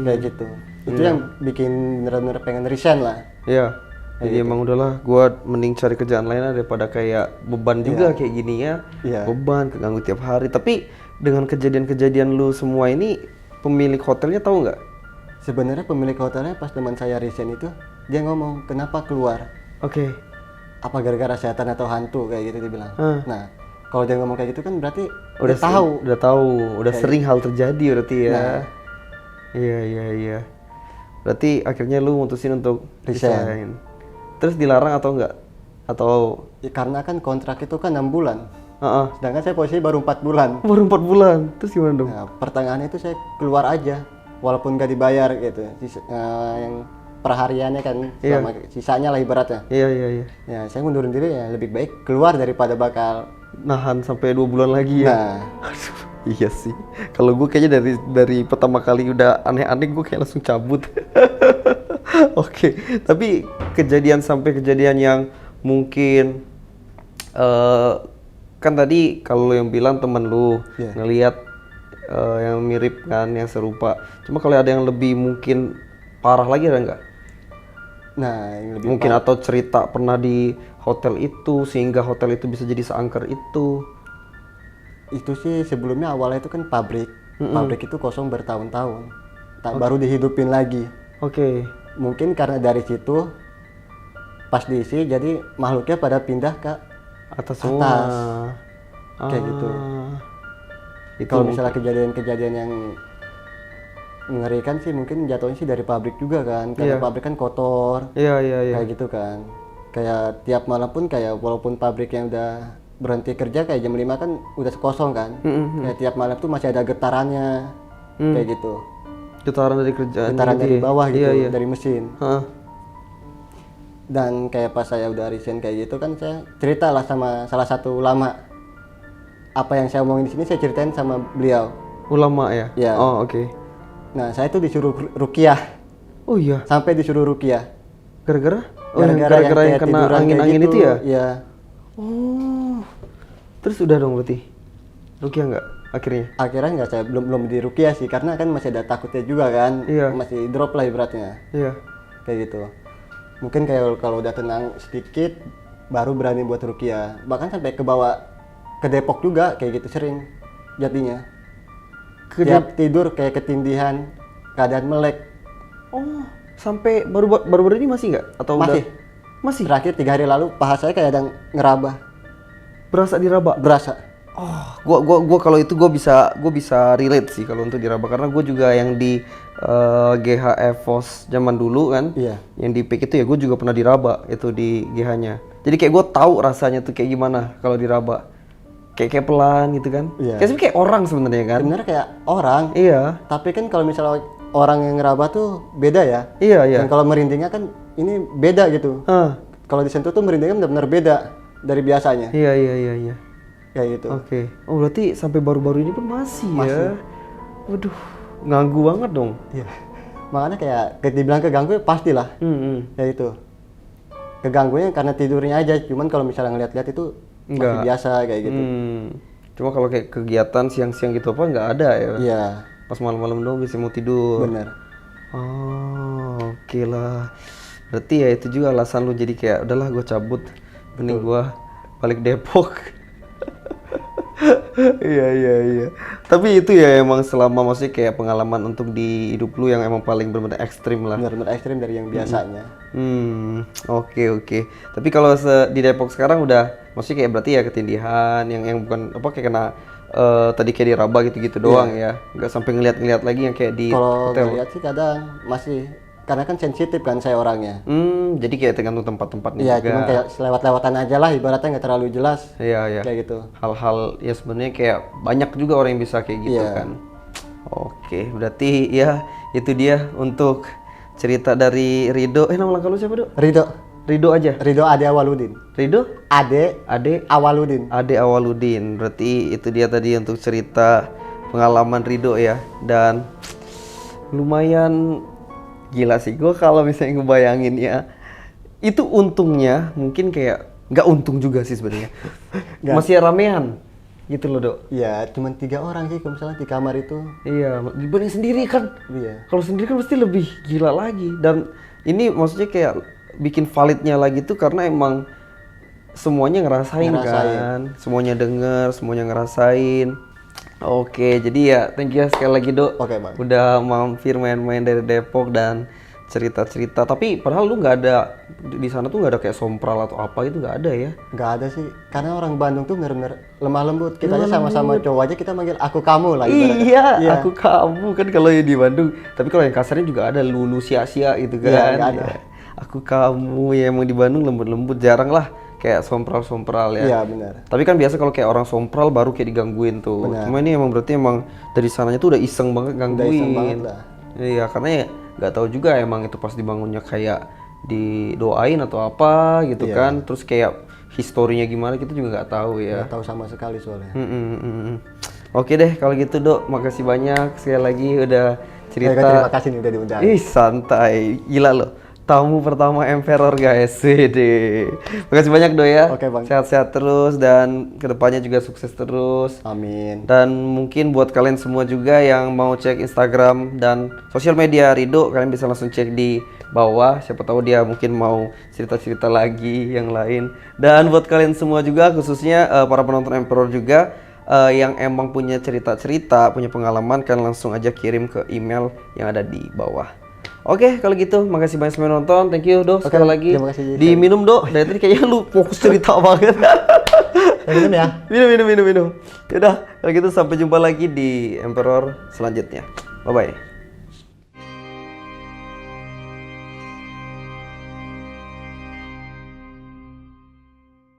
[SPEAKER 2] Kayak gitu. Itu yang bikin bener-bener pengen resign lah.
[SPEAKER 1] Iya. Jadi emang udahlah, gua mending cari kerjaan lain daripada kayak beban juga kayak gini ya. Beban, keganggu tiap hari. Tapi dengan kejadian-kejadian lu semua ini, pemilik hotelnya tahu nggak?
[SPEAKER 2] Sebenarnya pemilik hotelnya pas teman saya resign itu, dia ngomong kenapa keluar.
[SPEAKER 1] Oke.
[SPEAKER 2] Apa gara-gara setan atau hantu kayak gitu dia bilang. Nah, kalau dia ngomong kayak gitu kan berarti
[SPEAKER 1] udah tahu, udah sering hal terjadi berarti ya.
[SPEAKER 2] Nah.
[SPEAKER 1] Iya. Berarti akhirnya lu mutusin untuk resign. Terus dilarang atau enggak? Atau
[SPEAKER 2] ya, karena kan kontrak itu kan 6 bulan. Sedangkan saya posisi baru 4 bulan.
[SPEAKER 1] Baru 4 bulan. Terus gimana dong?
[SPEAKER 2] Nah, pertengahan itu saya keluar aja walaupun gak dibayar gitu. Yang perhariannya kan sama sisanya lah ibaratnya.
[SPEAKER 1] Iya.
[SPEAKER 2] Ya, saya mundurin diri ya lebih baik keluar daripada bakal
[SPEAKER 1] nahan sampai 2 bulan lagi ya.
[SPEAKER 2] Nah,
[SPEAKER 1] iya sih. Kalau gue kayaknya dari pertama kali udah aneh-aneh gue kayak langsung cabut. Oke, tapi kejadian yang mungkin kan tadi kalau yang bilang temen lu ngelihat yang mirip kan, yang serupa. Cuma kalau ada yang lebih mungkin parah lagi ada nggak?
[SPEAKER 2] Nah, yang lebih
[SPEAKER 1] mungkin atau cerita pernah di hotel itu sehingga hotel itu bisa jadi seangker itu.
[SPEAKER 2] Itu sih sebelumnya awalnya itu kan pabrik. Pabrik itu kosong bertahun-tahun. Baru dihidupin lagi.
[SPEAKER 1] Oke.
[SPEAKER 2] Mungkin karena dari situ pas diisi jadi makhluknya pada pindah ke
[SPEAKER 1] atas semua.
[SPEAKER 2] Kayak gitu. Kalau misalnya kejadian-kejadian yang mengerikan sih mungkin jatuhnya sih dari pabrik juga kan. Karena pabrik kan kotor.
[SPEAKER 1] Iya.
[SPEAKER 2] Kayak gitu kan. Kayak tiap malam pun kayak walaupun pabrik yang udah berhenti kerja kayak jam 5 kan udah kosong kan. Kayak tiap malam tuh masih ada getarannya. Kayak gitu.
[SPEAKER 1] Getaran dari kerjaan.
[SPEAKER 2] Getaran
[SPEAKER 1] gitu
[SPEAKER 2] dari
[SPEAKER 1] ya?
[SPEAKER 2] bawah gitu,
[SPEAKER 1] Iya.
[SPEAKER 2] dari mesin. Dan kayak pas saya udah resign kayak gitu kan saya cerita lah sama salah satu ulama. Apa yang saya omongin di sini saya ceritain sama beliau.
[SPEAKER 1] Ulama ya?
[SPEAKER 2] Iya.
[SPEAKER 1] Oh, oke.
[SPEAKER 2] Nah, saya tuh disuruh ruqyah.
[SPEAKER 1] Oh iya.
[SPEAKER 2] Sampai disuruh ruqyah.
[SPEAKER 1] Gara-gara?
[SPEAKER 2] Gara-gara
[SPEAKER 1] yang kena angin-angin itu ya?
[SPEAKER 2] Iya.
[SPEAKER 1] Oh. Terus udah dong berarti? Ruqyah nggak akhirnya?
[SPEAKER 2] Akhirnya nggak, saya belum di ruqyah sih karena kan masih ada takutnya juga kan.
[SPEAKER 1] Iya.
[SPEAKER 2] Masih drop lah ibaratnya.
[SPEAKER 1] Iya.
[SPEAKER 2] Kayak gitu. Mungkin kayak kalau udah tenang sedikit baru berani buat ruqyah. Bahkan sampai ke Depok juga kayak gitu sering jadinya. Tiap tidur kayak ketindihan, keadaan melek.
[SPEAKER 1] Oh, sampai baru ini masih nggak? Atau
[SPEAKER 2] masih?
[SPEAKER 1] Udah? Masih.
[SPEAKER 2] Terakhir 3 hari lalu paha saya kayak ada ngeraba.
[SPEAKER 1] Berasa diraba?
[SPEAKER 2] Berasa.
[SPEAKER 1] Oh, gua kalau itu gua bisa relate sih kalau untuk diraba karena gua juga yang di GH EVOS zaman dulu kan.
[SPEAKER 2] Iya.
[SPEAKER 1] Yang di PIK itu ya gua juga pernah diraba itu di GH-nya. Jadi kayak gua tahu rasanya tuh kayak gimana kalau diraba. kayak pelan gitu kan.
[SPEAKER 2] Iya.
[SPEAKER 1] Kayak orang sebenarnya kan.
[SPEAKER 2] Sebenarnya kayak orang,
[SPEAKER 1] Iya.
[SPEAKER 2] tapi kan kalau misalnya orang yang ngeraba tuh beda ya.
[SPEAKER 1] Iya, iya.
[SPEAKER 2] Dan kalau merindingnya kan ini beda gitu.
[SPEAKER 1] Hah.
[SPEAKER 2] Kalau disentuh tuh merindingnya benar-benar beda dari biasanya.
[SPEAKER 1] Iya, iya, iya, iya.
[SPEAKER 2] Kayak gitu.
[SPEAKER 1] Oke. Oh, berarti sampai baru-baru ini pun masih ya. Waduh, ganggu banget dong.
[SPEAKER 2] Iya. Makanya kayak dibilang keganggu ya pastilah. Ya itu. Keganggunya karena tidurnya aja. Cuman kalau misalnya ngeliat-liat itu masih
[SPEAKER 1] Enggak.
[SPEAKER 2] biasa kayak gitu.
[SPEAKER 1] Cuma kalau kayak kegiatan siang-siang gitu apa nggak ada ya.
[SPEAKER 2] Iya,
[SPEAKER 1] Pas malam-malam doang bisa mau tidur.
[SPEAKER 2] benar.
[SPEAKER 1] Oh, oke lah. Berarti ya itu juga alasan lu jadi kayak udahlah gue cabut. Mending gue balik Depok. Iya, iya, iya. Tapi itu ya emang selama maksudnya kayak pengalaman untuk di hidup lu yang emang paling benar-benar ekstrim lah.
[SPEAKER 2] Benar-benar ekstrim dari yang biasanya.
[SPEAKER 1] Oke. Tapi kalau di Depok sekarang udah maksudnya kayak berarti ya ketindihan yang bukan apa kayak kena tadi kayak diraba gitu-gitu doang ya. Nggak sampai ngeliat-ngeliat lagi yang kayak di
[SPEAKER 2] Kalau
[SPEAKER 1] hotel.
[SPEAKER 2] ngeliat sih kadang masih, karena kan sensitif kan saya orangnya.
[SPEAKER 1] Jadi kayak tergantung tempat-tempatnya
[SPEAKER 2] Iya,
[SPEAKER 1] juga.
[SPEAKER 2] cuma kayak selewat-lewatan aja lah, ibaratnya nggak terlalu jelas.
[SPEAKER 1] Iya, iya.
[SPEAKER 2] Kayak gitu.
[SPEAKER 1] Hal-hal ya sebenarnya kayak banyak juga orang yang bisa kayak gitu
[SPEAKER 2] Iya.
[SPEAKER 1] kan. Oke, berarti ya itu dia untuk cerita dari Rido. Nama lengkap lu siapa, Dok? Rido aja.
[SPEAKER 2] Rido Ade Awaludin.
[SPEAKER 1] Rido?
[SPEAKER 2] Ade Awaludin.
[SPEAKER 1] Ade Awaludin. Berarti itu dia tadi untuk cerita pengalaman Rido ya. Dan lumayan gila sih gue kalau misalnya ngebayangin ya. Itu untungnya mungkin kayak nggak untung juga sih sebenarnya. Masih ramean gitu loh, Dok.
[SPEAKER 2] Iya, cuma 3 orang sih kalau misalnya di kamar itu.
[SPEAKER 1] Iya, dibanding sendiri kan.
[SPEAKER 2] Iya.
[SPEAKER 1] Kalau sendiri kan pasti lebih gila lagi. Dan ini maksudnya kayak bikin validnya lagi tuh karena emang semuanya ngerasain kan. Semuanya denger, semuanya ngerasain. Oke, jadi ya thank you sekali lagi, Dok.
[SPEAKER 2] Oke, Bang.
[SPEAKER 1] Udah mampir main-main dari Depok dan cerita-cerita. Tapi padahal lu nggak ada di sana tuh nggak ada kayak sompral atau apa gitu, nggak ada ya?
[SPEAKER 2] Nggak ada sih, karena orang Bandung tuh benar-benar lemah lembut. Kita aja sama-sama cowok aja kita manggil aku kamu lah ibaratnya.
[SPEAKER 1] Iya, aku kamu kan kalau yang di Bandung. Tapi kalau yang kasarnya juga ada lu sia-sia gitu kan.
[SPEAKER 2] Iya, nggak ada.
[SPEAKER 1] Ya. Aku kamu ya emang di Bandung lembut-lembut, jarang lah kayak sompral-sompral ya.
[SPEAKER 2] Iya, benar.
[SPEAKER 1] Tapi kan biasa kalau kayak orang sompral baru kayak digangguin tuh.
[SPEAKER 2] Benar.
[SPEAKER 1] Cuma ini emang berarti emang dari sananya tuh udah iseng banget gangguin.
[SPEAKER 2] Udah iseng banget lah.
[SPEAKER 1] Iya, karena ya nggak tahu juga emang itu pas dibangunnya kayak didoain atau apa gitu
[SPEAKER 2] Iya.
[SPEAKER 1] kan. Terus kayak historinya gimana kita juga nggak tahu ya.
[SPEAKER 2] Nggak tahu sama sekali soalnya.
[SPEAKER 1] Oke deh kalau gitu, Dok, makasih banyak sekali lagi udah cerita.
[SPEAKER 2] Terima kasih nih udah diundang.
[SPEAKER 1] Ih santai, gila loh. Tamu pertama Emperor guys, Wede. Makasih banyak, Dok ya.
[SPEAKER 2] Oke, Bang.
[SPEAKER 1] Sehat-sehat terus dan kedepannya juga sukses terus.
[SPEAKER 2] Amin.
[SPEAKER 1] Dan mungkin buat kalian semua juga yang mau cek Instagram dan sosial media Rido, kalian bisa langsung cek di bawah. Siapa tahu dia mungkin mau cerita-cerita lagi yang lain. Dan buat kalian semua juga, khususnya para penonton Emperor juga, yang emang punya cerita-cerita, punya pengalaman, kalian langsung aja kirim ke email yang ada di bawah. Oke, kalau gitu makasih banyak semua nonton. Thank you, Dok, sekali lagi.
[SPEAKER 2] terima kasih.
[SPEAKER 1] Diminum, Dok. Dari tadi kayaknya lu fokus cerita banget.
[SPEAKER 2] Minum ya.
[SPEAKER 1] Minum. Yaudah, kalau gitu sampai jumpa lagi di Emperor selanjutnya. Bye-bye.